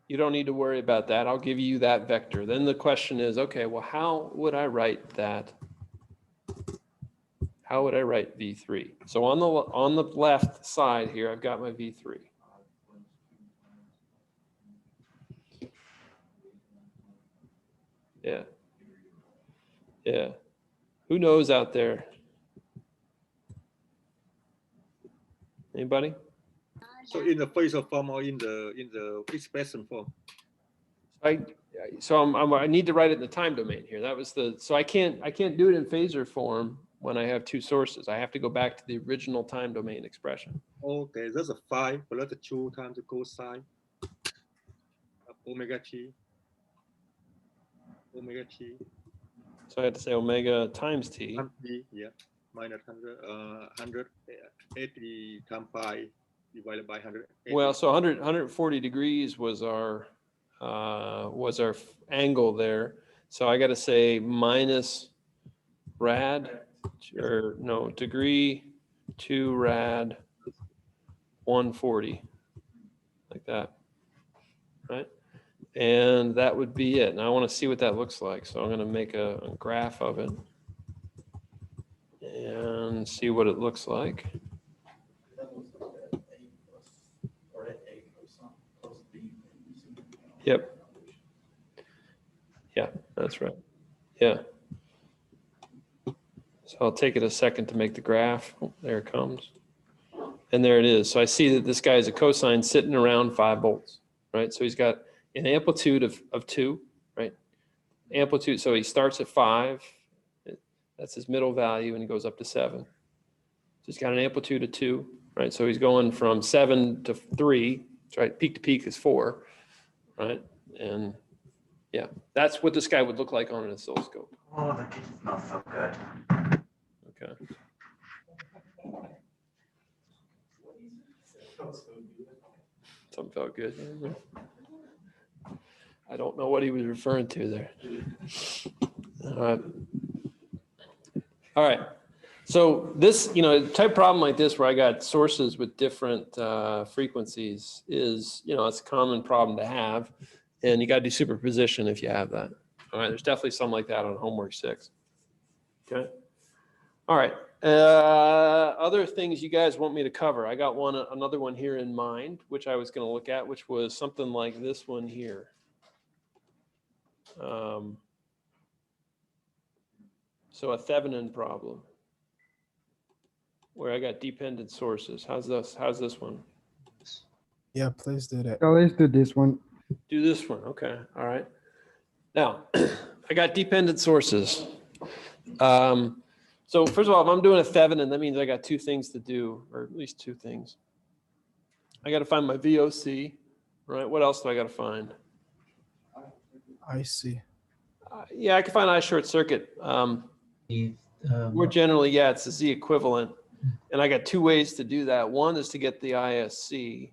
Speaker 1: You don't need to worry about that. I'll give you that vector. Then the question is, okay, well, how would I write that? How would I write V3? So on the left side here, I've got my V3. Yeah. Yeah. Who knows out there? Anybody?
Speaker 8: So in the phasor form or in the expression form?
Speaker 1: I need to write it in the time domain here. That was so I can't do it in phasor form when I have 2 sources. I have to go back to the original time domain expression.
Speaker 8: Okay, that's a 5 plus the 2 times the cosine of omega t. Omega t.
Speaker 1: So I have to say omega times t.
Speaker 8: Times t, yeah, minus 180 times pi divided by 180.
Speaker 1: Well, so 140 degrees was our angle there. So I got to say minus rad, or no, degree 2 rad 140, like that, right? And that would be it. Now I want to see what that looks like. So I'm going to make a graph of it. And and see what it looks like.
Speaker 7: That was at A plus, or at A cosine plus B.
Speaker 1: Yep. Yeah, that's right. Yeah. So I'll take it a second to make the graph. Oh, there it comes. And there it is. So I see that this guy is a cosine sitting around 5 volts, right? So he's got an amplitude of 2, right? Amplitude, so he starts at 5. That's his middle value, and he goes up to 7. So he's got an amplitude of 2, right? So he's going from 7 to 3, right? Peak to peak is 4, right? And yeah, that's what this guy would look like on an oscilloscope.
Speaker 2: Oh, the kitchen smells so good.
Speaker 1: Okay. Something felt good. I don't know what he was referring to there. All right. All right. So this, type problem like this where I got sources with different frequencies is, it's a common problem to have. And you got to do superposition if you have that. All right. There's definitely some like that on homework 6. Okay. All right. Other things you guys want me to cover. I got another one here in mind, which I was going to look at, which was something like this one here. So a Thevenin problem where I got dependent sources. How's this one?
Speaker 5: Yeah, please do that. Let's do this one.
Speaker 1: Do this one. Okay. All right. Now, I got dependent sources. So first of all, if I'm doing a Thevenin, that means I got 2 things to do, or at least 2 things. I got to find my VOC, right? What else do I got to find?
Speaker 5: I see.
Speaker 1: Yeah, I can find I short circuit. More generally, yeah, it's a Z equivalent. And I got 2 ways to do that. One is to get the ISC.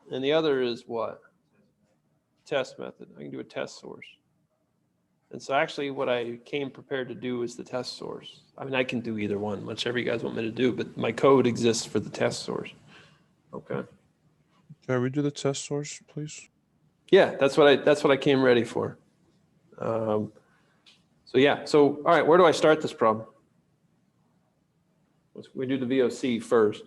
Speaker 1: And the other is what? Test method. I can do a test source. And so actually what I came prepared to do is the test source. I mean, I can do either one, whichever you guys want me to do, but my code exists for the test source. Okay.
Speaker 10: Can we do the test source, please?
Speaker 1: Yeah, that's what I came ready for. So yeah, so all right, where do I start this problem? We do the VOC first.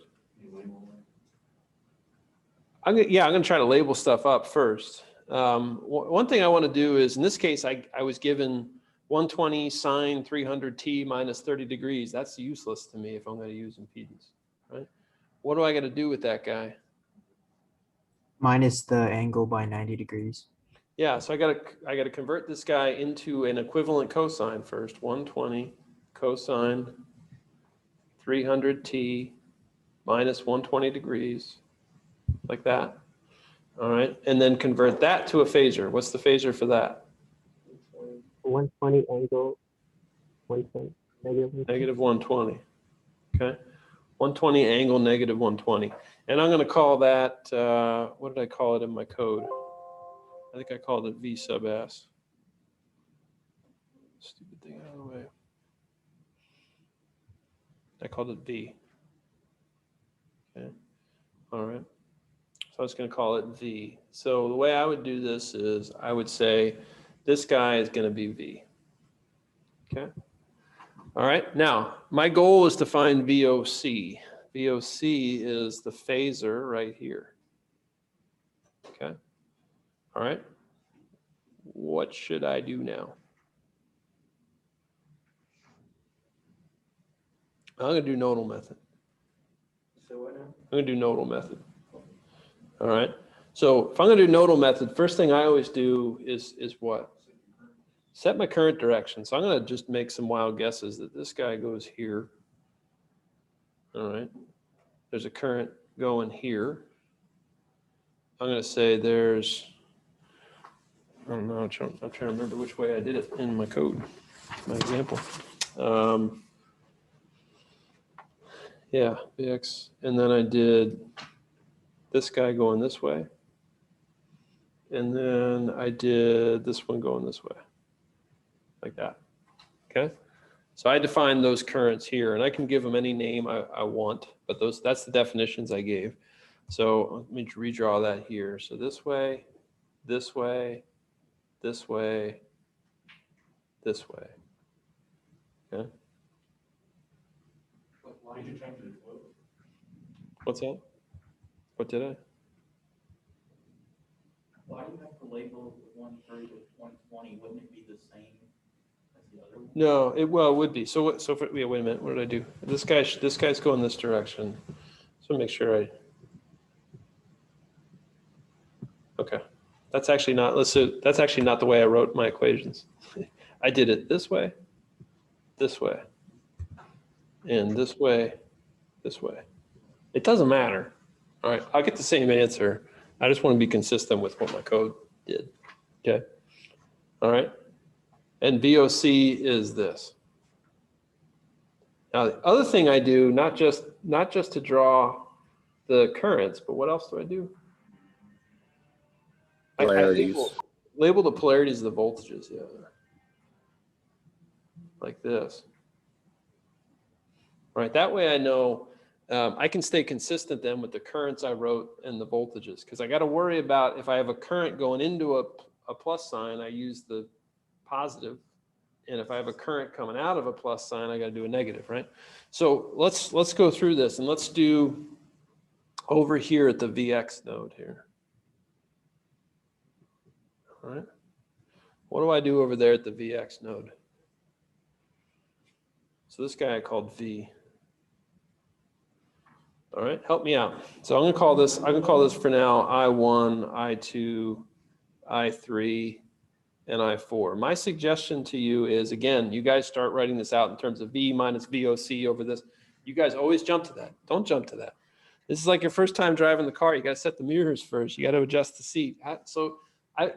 Speaker 1: I'm gonna try to label stuff up first. One thing I want to do is, in this case, I was given 120 sine 300t minus 30 degrees. That's useless to me if I'm going to use impedance, right? What do I got to do with that guy?
Speaker 11: Minus the angle by 90 degrees.
Speaker 1: Yeah, so I got to convert this guy into an equivalent cosine first. 120 cosine 300t minus 120 degrees, like that. All right, and then convert that to a phasor. What's the phasor for that?
Speaker 12: 120 angle 120
Speaker 1: negative 120. Okay, 120 angle negative 120, and I'm going to call that. What did I call it in my code? I think I called it V sub S. Stupid thing out of the way. I called it V. Okay. All right. So I was going to call it V. So the way I would do this is I would say this guy is going to be V. Okay. All right. Now, my goal is to find VOC. VOC is the phasor right here. Okay. All right. What should I do now? I'm going to do nodal method.
Speaker 7: So what now?
Speaker 1: I'm going to do nodal method. All right. So if I'm going to do nodal method, first thing I always do is what? Set my current direction. So I'm going to just make some wild guesses that this guy goes here. All right. There's a current going here. I'm going to say there's, I don't know, I'm trying to remember which way I did it in my code, my example. Yeah, Vx. And then I did this guy going this way. And then I did this one going this way, like that. Okay. So I defined those currents here, and I can give them any name I want, but that's the definitions I gave. So let me redraw that here. So this way, this way, this way, this way. Okay.
Speaker 7: Why did you change it to 12?
Speaker 1: What's that? What did I?
Speaker 7: Why do you have to label the 130 with 120? Wouldn't it be the same as the other one?
Speaker 1: No, it would be. So what? So for, yeah, wait a minute. What did I do? This guy's going this direction. So make sure I. Okay, that's actually not. That's actually not the way I wrote my equations. I did it this way, and this way. It doesn't matter. All right, I'll get the same answer. I just want to be consistent with what my code did. Okay. All right. And VOC is this. Now, the other thing I do, not just to draw the currents, but what else do I do? I label the polarities of the voltages, yeah. Like this. All right, that way I know I can stay consistent then with the currents I wrote and the voltages, because I got to worry about if I have a current going into a plus sign, I use the positive. And if I have a current coming out of a plus sign, I got to do a negative, right? So let's go through this, and let's do over here at the VX node here. All right. What do I do over there at the VX node? So this guy I called V. All right, help me out. So I'm going to call this for now I1, I2, I3, and I4. My suggestion to you is, again, you guys start writing this out in terms of V minus VOC over this. You guys always jump to that. Don't jump to that. This is like your first time driving the car. You got to set the mirrors first. You got to adjust the seat.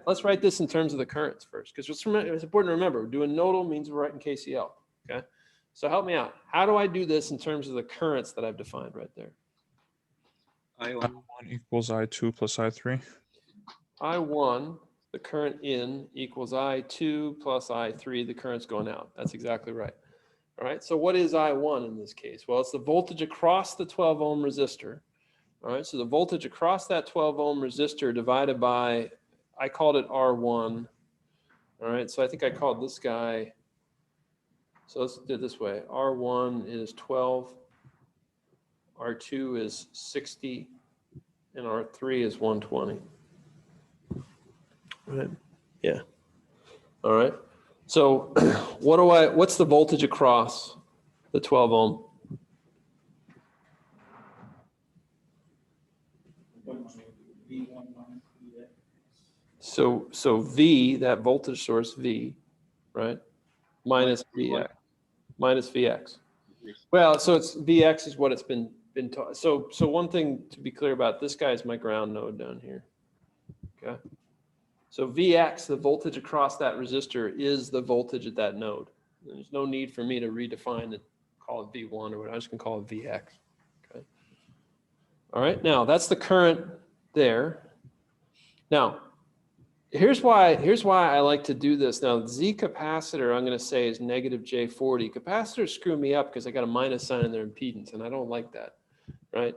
Speaker 1: Let's write this in terms of the currents first, because it's important to remember, doing nodal means we're writing KCL, okay? So help me out. How do I do this in terms of the currents that I've defined right there?
Speaker 10: I1 equals I2 plus I3.
Speaker 1: I1, the current in, equals I2 plus I3, the current's going out. That's exactly right. All right, so what is I1 in this case? Well, it's the voltage across the 12 ohm resistor. All right, so the voltage across that 12 ohm resistor divided by, I called it R1. All right, so I think I called this guy, so let's do it this way. R1 is 12, R2 is 60, and R3 is 120. Right. Yeah. All right. So what's the voltage across the 12 ohm? So V, that voltage source V, right? Minus VX. Well, so it's VX is what it's been taught. So one thing to be clear about, this guy is my ground node down here. Okay. So VX, the voltage across that resistor, is the voltage at that node. There's no need for me to redefine it, call it V1 or whatever. I'm just going to call it VX. Okay. All right. Now that's the current there. Now, here's why I like to do this. Now, Z capacitor, I'm going to say, is negative J40. Capacitors screw me up because I got a minus sign in their impedance, and I don't like that, right?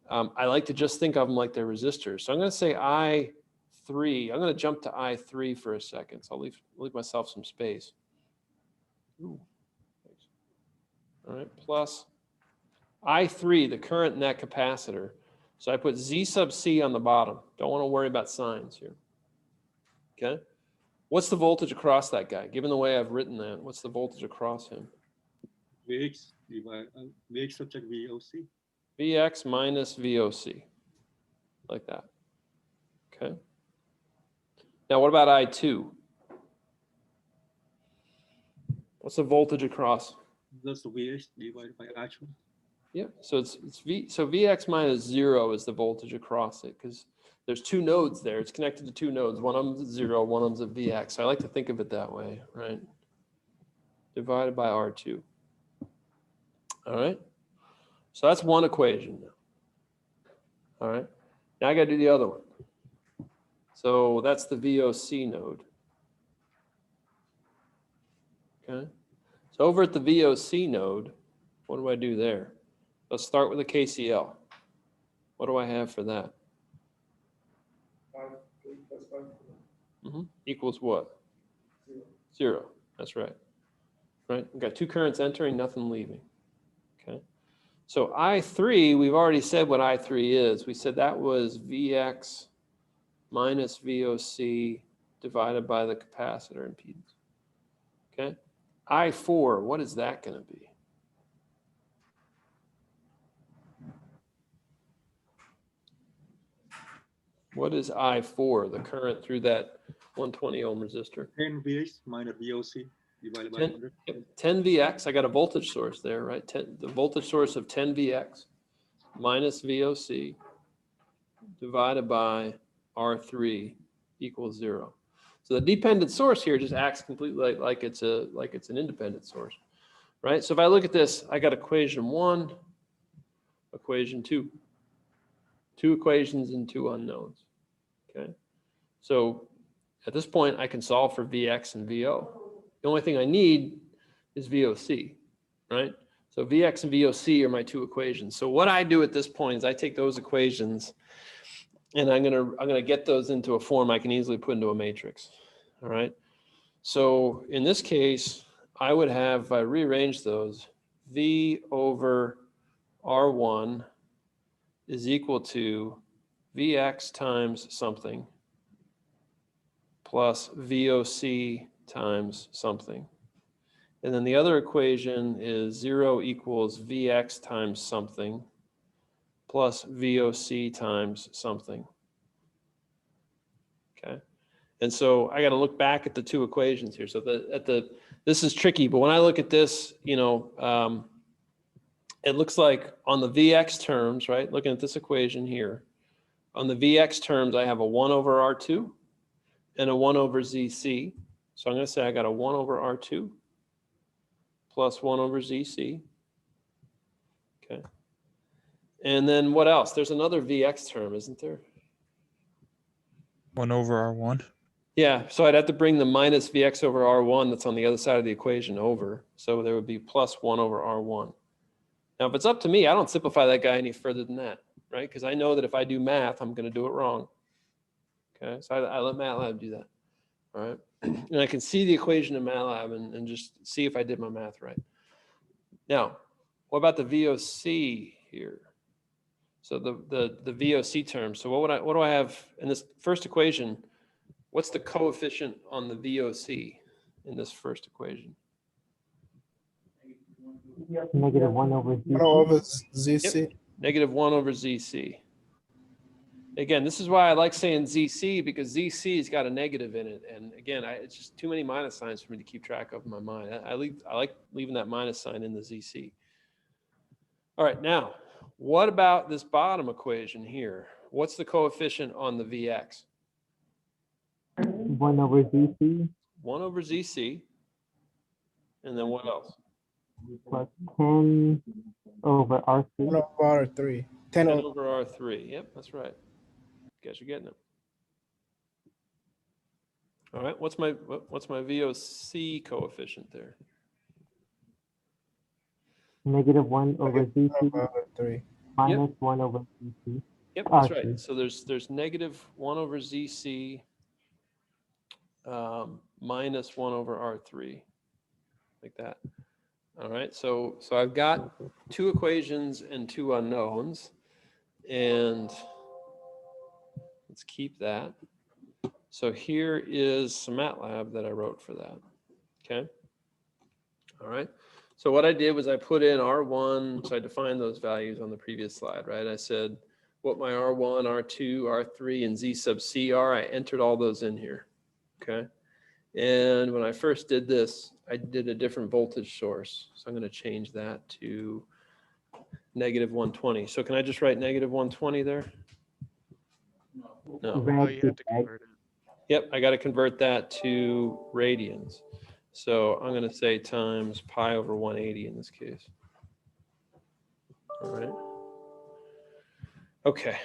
Speaker 1: I like to just think of them like they're resistors. So I'm going to say I3. I'm going to jump to I3 for a second. So I'll leave myself some space. Ooh. All right, plus I3, the current in that capacitor. So I put Z sub C on the bottom. Don't want to worry about signs here. Okay. What's the voltage across that guy? Given the way I've written that, what's the voltage across him?
Speaker 8: VX divided VX subject VOC.
Speaker 1: VX minus VOC. Like that. Okay. Now what about I2? What's the voltage across?
Speaker 8: That's the VX divided by I2.
Speaker 1: Yeah, so it's V. So VX minus 0 is the voltage across it, because there's two nodes there. It's connected to two nodes. One of them's at 0, one of them's at VX. So I like to think of it that way, right? Divided by R2. All right. So that's one equation now. All right. Now I got to do the other one. So that's the VOC node. Okay. So over at the VOC node, what do I do there? Let's start with a KCL. What do I have for that? Equals what? 0. That's right. Right. We've got two currents entering, nothing leaving. Okay. So I3, we've already said what I3 is. We said that was Vx minus VOC divided by the capacitor impedance. Okay. I4, what is that going to be? What is I4, the current through that 120 ohm resistor?
Speaker 8: 10 Vx minus VOC divided by
Speaker 1: 10,
Speaker 8: 100.
Speaker 1: yep, 10 Vx, I got a voltage source there, right? The voltage source of 10 Vx minus VOC divided by R3 equals 0. So the dependent source here just acts completely like it's an independent source, right? So if I look at this, I got equation 1, equation 2. 2 equations and 2 unknowns. Okay. So at this point, I can solve for Vx and Vo. The only thing I need is VOC, right? So Vx and VOC are my 2 equations. So what I do at this point is I take those equations and I'm gonna get those into a form I can easily put into a matrix. All right. So in this case, I would have, if I rearrange those, V over R1 is equal to Vx times something plus VOC times something. And then the other equation is 0 equals Vx times something plus VOC times something. Okay. And so I got to look back at the 2 equations here. So this is tricky, but when I look at this, you know, it looks like on the Vx terms, right? Looking at this equation here, on the Vx terms, I have a 1 over R2 and a 1 over ZC. So I'm going to say I got a 1 over R2 plus 1 over ZC. Okay. And then what else? There's another Vx term, isn't there?
Speaker 10: 1 over R1.
Speaker 1: Yeah, so I'd have to bring the minus Vx over R1 that's on the other side of the equation over. So there would be plus 1 over R1. Now, if it's up to me, I don't simplify that guy any further than that, right? Because I know that if I do math, I'm going to do it wrong. Okay, so I let MATLAB do that. All right, and I can see the equation in MATLAB and just see if I did my math right. Now, what about the VOC here? So the VOC term. So what do I have in this first equation? What's the coefficient on the VOC in this first equation?
Speaker 12: Negative 1 over ZC.
Speaker 5: 1 over ZC.
Speaker 1: Yep. Negative 1 over ZC. Again, this is why I like saying ZC, because ZC's got a negative in it. And again, it's just too many minus signs for me to keep track of in my mind. I like leaving that minus sign in the ZC. All right, now, what about this bottom equation here? What's the coefficient on the Vx?
Speaker 12: 1 over ZC.
Speaker 1: 1 over ZC. And then what else?
Speaker 12: Plus 10 over R3.
Speaker 5: 1 over R3. 10 over
Speaker 1: R3. Yep, that's right. Guess you're getting it. All right, what's my VOC coefficient there?
Speaker 12: Negative 1 over ZC.
Speaker 5: 1 over 3.
Speaker 12: Minus
Speaker 1: Yep.
Speaker 12: 1 over ZC.
Speaker 1: Yep, that's
Speaker 12: R3.
Speaker 1: right. So there's negative 1 over ZC minus 1 over R3, like that. All right, so I've got 2 equations and 2 unknowns, and let's keep that. So here is some MATLAB that I wrote for that. Okay. All right. So what I did was I put in R1, so I defined those values on the previous slide, right? I said what my R1, R2, R3, and Z sub C are. I entered all those in here. Okay. And when I first did this, I did a different voltage source. So I'm going to change that to negative 120. So can I just write negative 120 there? No.
Speaker 2: Oh, you have to convert it.
Speaker 1: Yep, I got to convert that to radians. So I'm going to say times pi over 180 in this case. All right. Okay.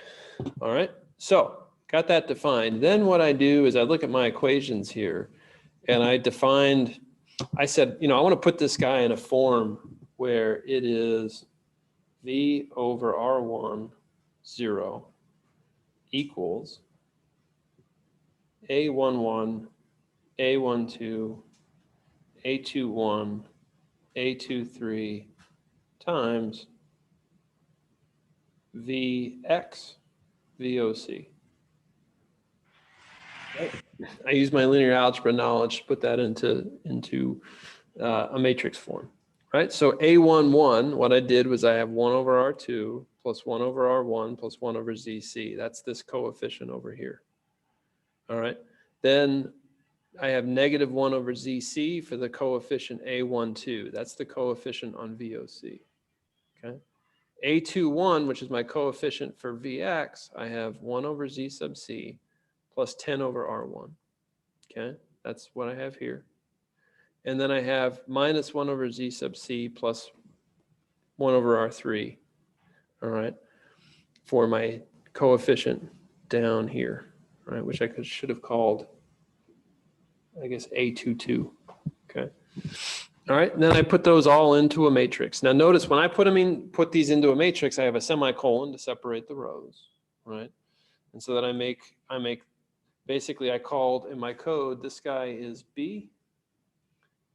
Speaker 1: All right. So got that defined. Then what I do is I look at my equations here, and I said, you know, I want to put this guy in a form where it is V over R1, 0 equals A11, A12, A21, A23 times Vx VOC. I use my linear algebra knowledge to put that into a matrix form, right? So A11, what I did was I have 1 over R2 plus 1 over R1 plus 1 over ZC. That's this coefficient over here. All right. Then I have negative 1 over ZC for the coefficient A12. That's the coefficient on VOC. Okay. A21, which is my coefficient for Vx, I have 1 over Z sub C plus 10 over R1. Okay. That's what I have here. And then I have minus 1 over Z sub C plus 1 over R3. All right. For my coefficient down here, right, which I should have called, I guess, A22. Okay. All right. And then I put those all into a matrix. Now notice when I put these into a matrix, I have a semicolon to separate the rows, right? And so that I make basically I called in my code, this guy is B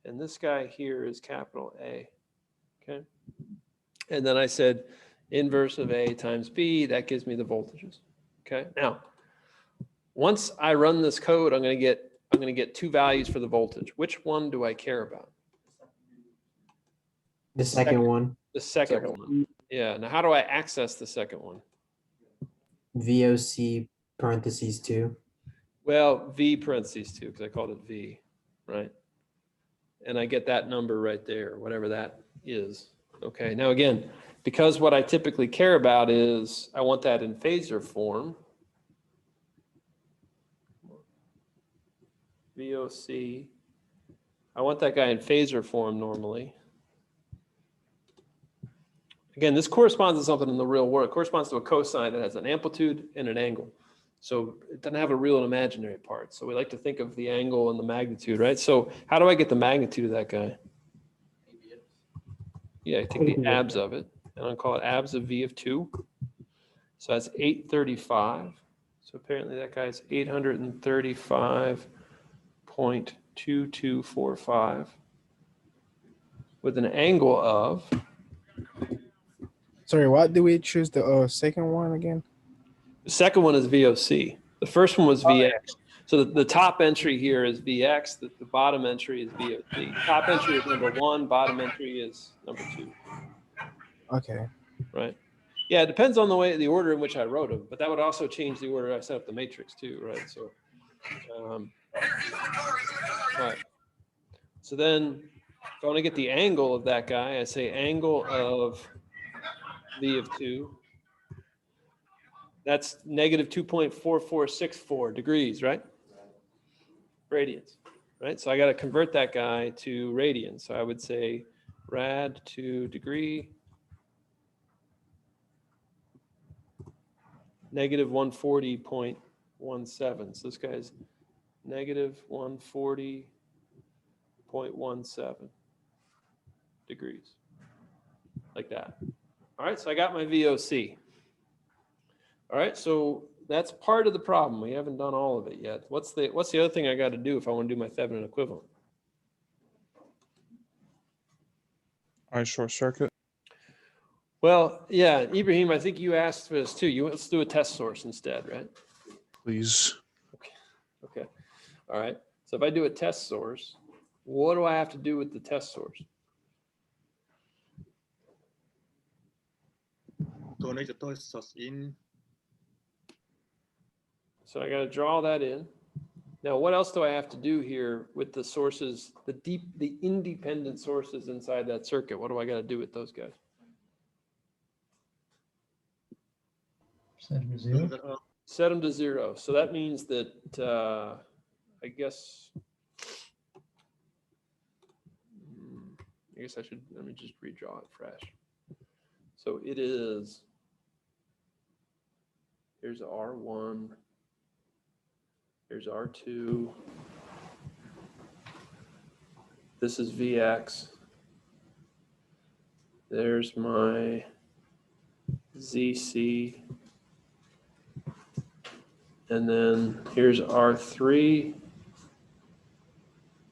Speaker 1: and this guy here is capital A. Okay. And then I said inverse of A times B, that gives me the voltages. Okay. Now, once I run this code, I'm going to get 2 values for the voltage. Which one do I care about?
Speaker 11: The second one.
Speaker 1: The second one. Yeah. Now, how do I access the second one?
Speaker 11: VOC parentheses 2.
Speaker 1: Well, V parentheses 2, because I called it V, right? And I get that number right there, whatever that is. Okay. Now, again, because what I typically care about is I want that in phasor form. VOC. I want that guy in phasor form normally. Again, this corresponds to something in the real world. It corresponds to a cosine that has an amplitude and an angle. So it doesn't have a real and imaginary part. So we like to think of the angle and the magnitude, right? So how do I get the magnitude of that guy? Yeah, I take the abs of it, and I'll call it abs of V of 2. So that's 835. So apparently that guy's 835.2245 with an angle of.
Speaker 13: Sorry, what do we choose the second one again?
Speaker 1: The second one is VOC. The first one was VX. So the top entry here is VX. The bottom entry is VOC. Top entry is number 1. Bottom entry is number 2.
Speaker 13: Okay.
Speaker 1: Right. Yeah, it depends on the order in which I wrote them, but that would also change the order I set up the matrix too, right? So, right. So then, if I want to get the angle of that guy, I say angle of V of 2. That's negative 2.4464 degrees, right? Radians, right? So I got to convert that guy to radians. So I would say rad to degree negative 140.17. So this guy's negative 140.17 degrees, like that. All right, so I got my VOC. All right, so that's part of the problem. We haven't done all of it yet. What's the other thing I got to do if I want to do my Thevenin equivalent?
Speaker 10: I short circuit.
Speaker 1: Well, yeah, Ibrahim, I think you asked for this too. Let's do a test source instead, right?
Speaker 10: Please.
Speaker 1: Okay. All right. So if I do a test source, what do I have to do with the test source?
Speaker 8: Connect the test source in.
Speaker 1: So I got to draw that in. Now, what else do I have to do here with the sources, the independent sources inside that circuit? What do I got to do with those guys?
Speaker 12: Set them to 0.
Speaker 1: Set them to 0. So that means that I guess I should, let me just redraw it fresh. So it is, here's R1, here's R2, this is Vx, there's my ZC, and then here's R3,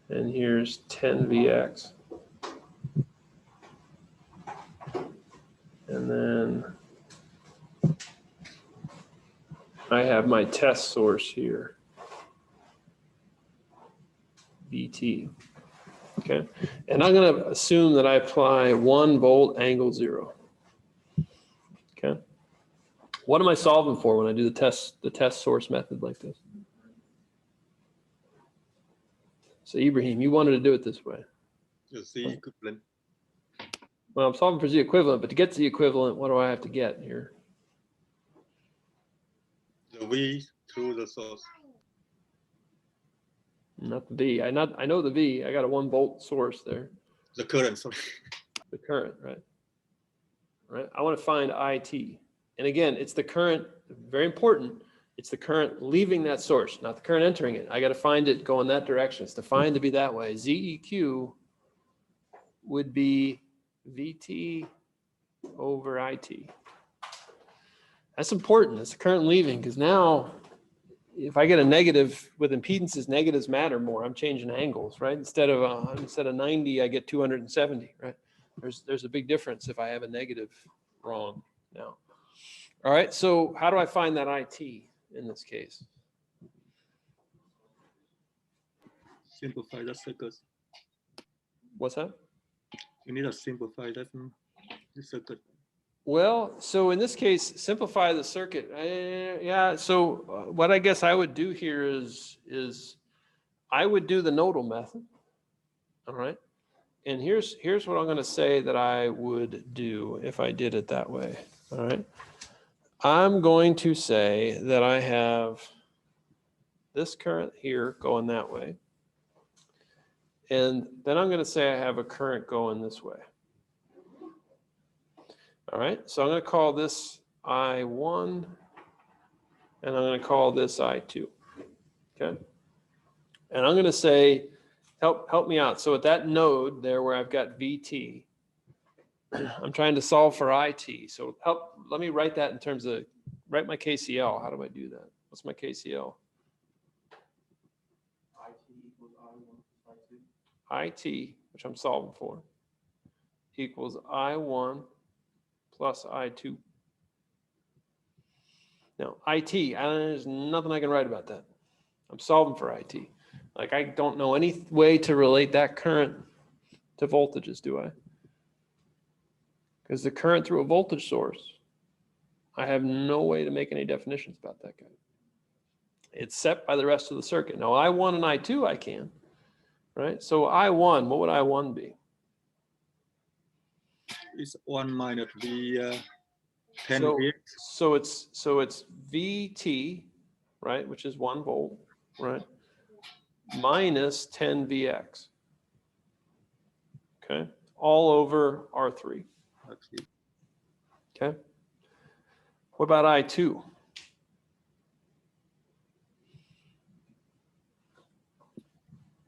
Speaker 1: and here's 10 Vx. And then I have my test source here, VT. Okay, and I'm going to assume that I apply 1 volt angle 0. Okay, what am I solving for when I do the test source method like this? So Ibrahim, you wanted to do it this way.
Speaker 8: The Z equivalent.
Speaker 1: Well, I'm solving for Z equivalent, but to get Z equivalent, what do I have to get here?
Speaker 8: The V through the source.
Speaker 1: Not the V. I know the V. I got a 1 volt source there.
Speaker 8: The current, sorry.
Speaker 1: The current, right? Right. I want to find IT. And again, it's the current, very important. It's the current leaving that source, not the current entering it. I got to find it going that direction. It's defined to be that way. ZEQ would be VT over IT. That's important. It's the current leaving, because now if I get a negative with impedances, negatives matter more. I'm changing angles, right? Instead of 90, I get 270, right? There's a big difference if I have a negative wrong now. All right, so how do I find that IT in this case?
Speaker 8: Simplify the circuit.
Speaker 1: What's that?
Speaker 8: You need to simplify that circuit.
Speaker 1: Well, so in this case, simplify the circuit. Yeah, so what I guess I would do here is I would do the nodal method. All right. And here's what I'm going to say that I would do if I did it that way. All right. I'm going to say that I have this current here going that way. And then I'm going to say I have a current going this way. All right, so I'm going to call this I1, and I'm going to call this I2. Okay, and I'm going to say, help me out. So at that node there where I've got VT, I'm trying to solve for IT. So let me write that in terms of, write my KCL. How do I do that? What's my KCL? IT, which I'm solving for, equals I1 plus I2. Now, IT, there's nothing I can write about that. I'm solving for IT. Like, I don't know any way to relate that current to voltages, do I? Because the current through a voltage source, I have no way to make any definitions about that guy. It's set by the rest of the circuit. Now, I1 and I2, I can, right? So I1, what would I1 be?
Speaker 8: It's 1 minus V 10
Speaker 1: so,
Speaker 8: VX.
Speaker 1: So it's VT, right, which is 1 volt, right, minus 10 VX. Okay, all over R3. Okay. What about I2?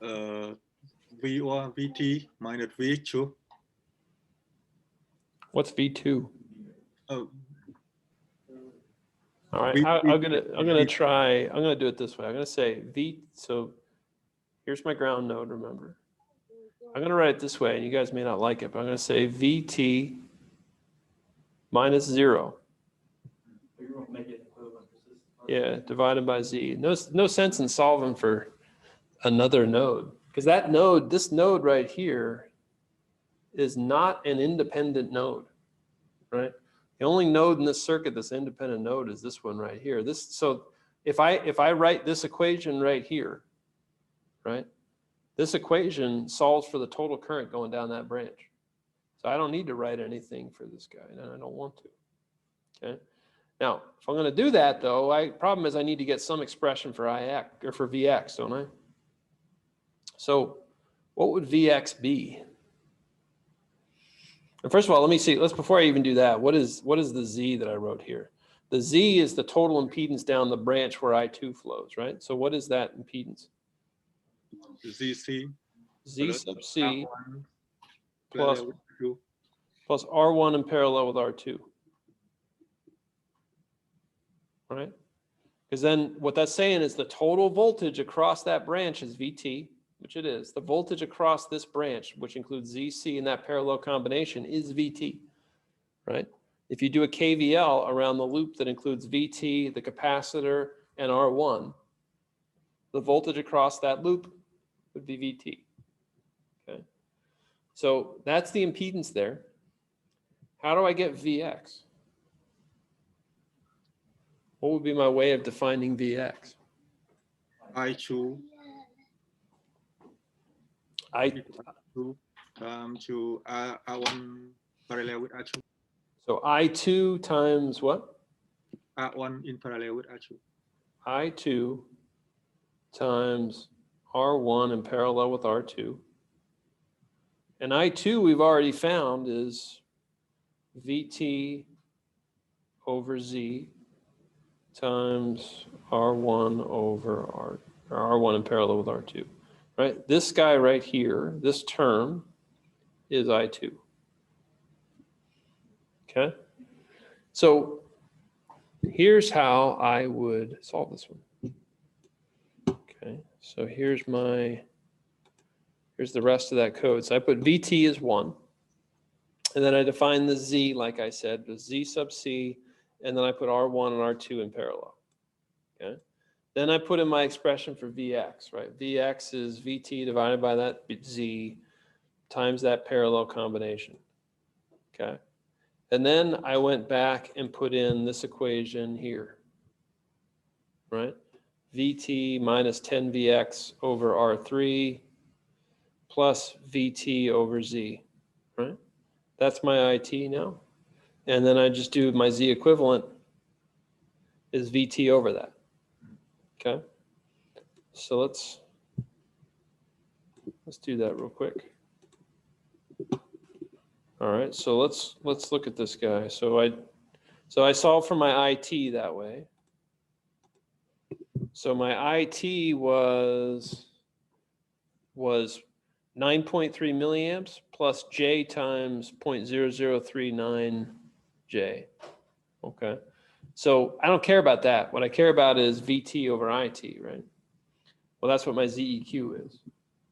Speaker 8: V1 VT minus VH2.
Speaker 1: What's V2?
Speaker 8: Oh.
Speaker 1: All right, I'm gonna do it this way. I'm gonna say V, so here's my ground node, remember. I'm gonna write it this way, and you guys may not like it, but I'm gonna say VT minus 0. Yeah, divided by Z. No sense in solving for another node, because that node, this node right here, is not an independent node, right? The only node in this circuit that's independent node is this one right here. So if I write this equation right here, right? This equation solves for the total current going down that branch. So I don't need to write anything for this guy, and I don't want to. Okay. Now, if I'm going to do that though, problem is I need to get some expression for IX or for VX, don't I? So what would VX be? And first of all, let me see. Before I even do that, what is the Z that I wrote here? The Z is the total impedance down the branch where I2 flows, right? So what is that impedance?
Speaker 8: ZC.
Speaker 1: Z sub C
Speaker 8: plus
Speaker 1: R1 in parallel with R2. Right? Because then what that's saying is the total voltage across that branch is VT, which it is. The voltage across this branch, which includes ZC in that parallel combination, is VT, right? If you do a KVL around the loop that includes VT, the capacitor, and R1, the voltage across that loop would be VT. Okay. So that's the impedance there. How do I get Vx? What would be my way of defining Vx?
Speaker 8: I2 to R1 parallel with R2.
Speaker 1: So I2 times what?
Speaker 8: R1 in parallel with R2.
Speaker 1: I2 times R1 in parallel with R2. And I2 we've already found is VT over Z times R1 over R1 in parallel with R2, right? This guy right here, this term is I2. Okay. So here's how I would solve this one. Okay. So here's the rest of that code. So I put VT as 1. And then I define the Z, like I said, the Z sub C, and then I put R1 and R2 in parallel. Okay. Then I put in my expression for Vx, right? Vx is VT divided by that Z times that parallel combination. Okay. And then I went back and put in this equation here, right? VT minus 10 Vx over R3 plus VT over Z, right? That's my IT now. And then I just do my Z equivalent is VT over that. Okay. So let's do that real quick. All right. So let's look at this guy. So I solved for my IT that way. So my IT was 9.3 milliamps plus J times 0.0039 J. Okay. So I don't care about that. What I care about is VT over IT, right? Well, that's what my ZEQ is.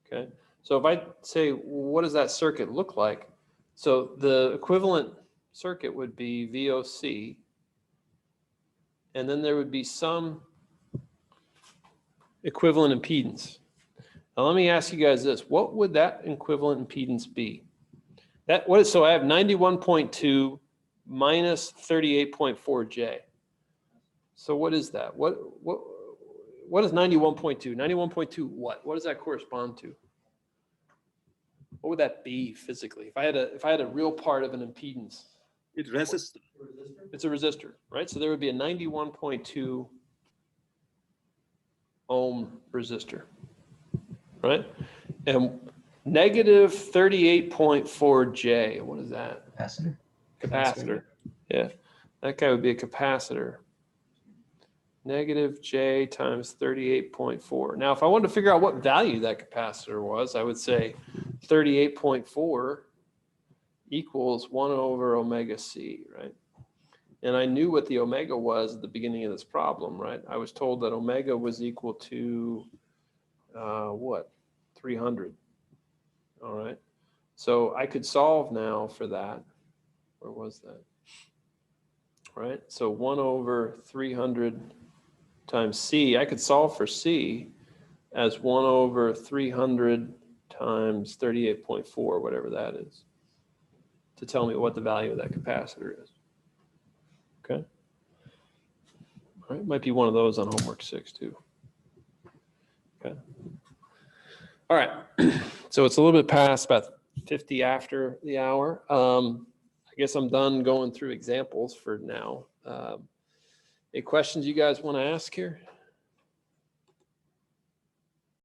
Speaker 1: Okay. So if I say, what does that circuit look like? So the equivalent circuit would be VOC, and then there would be some equivalent impedance. Now let me ask you guys this. What would that equivalent impedance be? So I have 91.2 minus 38.4 J. So what is that? What is 91.2? 91.2 what? What does that correspond to? What would that be physically? If I had a real part of an impedance.
Speaker 8: It resists.
Speaker 1: It's a resistor, right? So there would be a 91.2 ohm resistor, right? And negative 38.4 J, what is that?
Speaker 12: Capacitor.
Speaker 1: Capacitor. Yeah, that guy would be a capacitor. Negative J times 38.4. Now, if I wanted to figure out what value that capacitor was, I would say 38.4 equals 1 over omega C, right? And I knew what the omega was at the beginning of this problem, right? I was told that omega was equal to, what? 300. All right. So I could solve now for that. Where was that? Right. So 1 over 300 times C. I could solve for C as 1 over 300 times 38.4, whatever that is, to tell me what the value of that capacitor is. Okay. All right. Might be one of those on homework 6 too. Okay. All right. So it's a little bit past, about 50 after the hour. I guess I'm done going through examples for now. Any questions you guys want to ask here?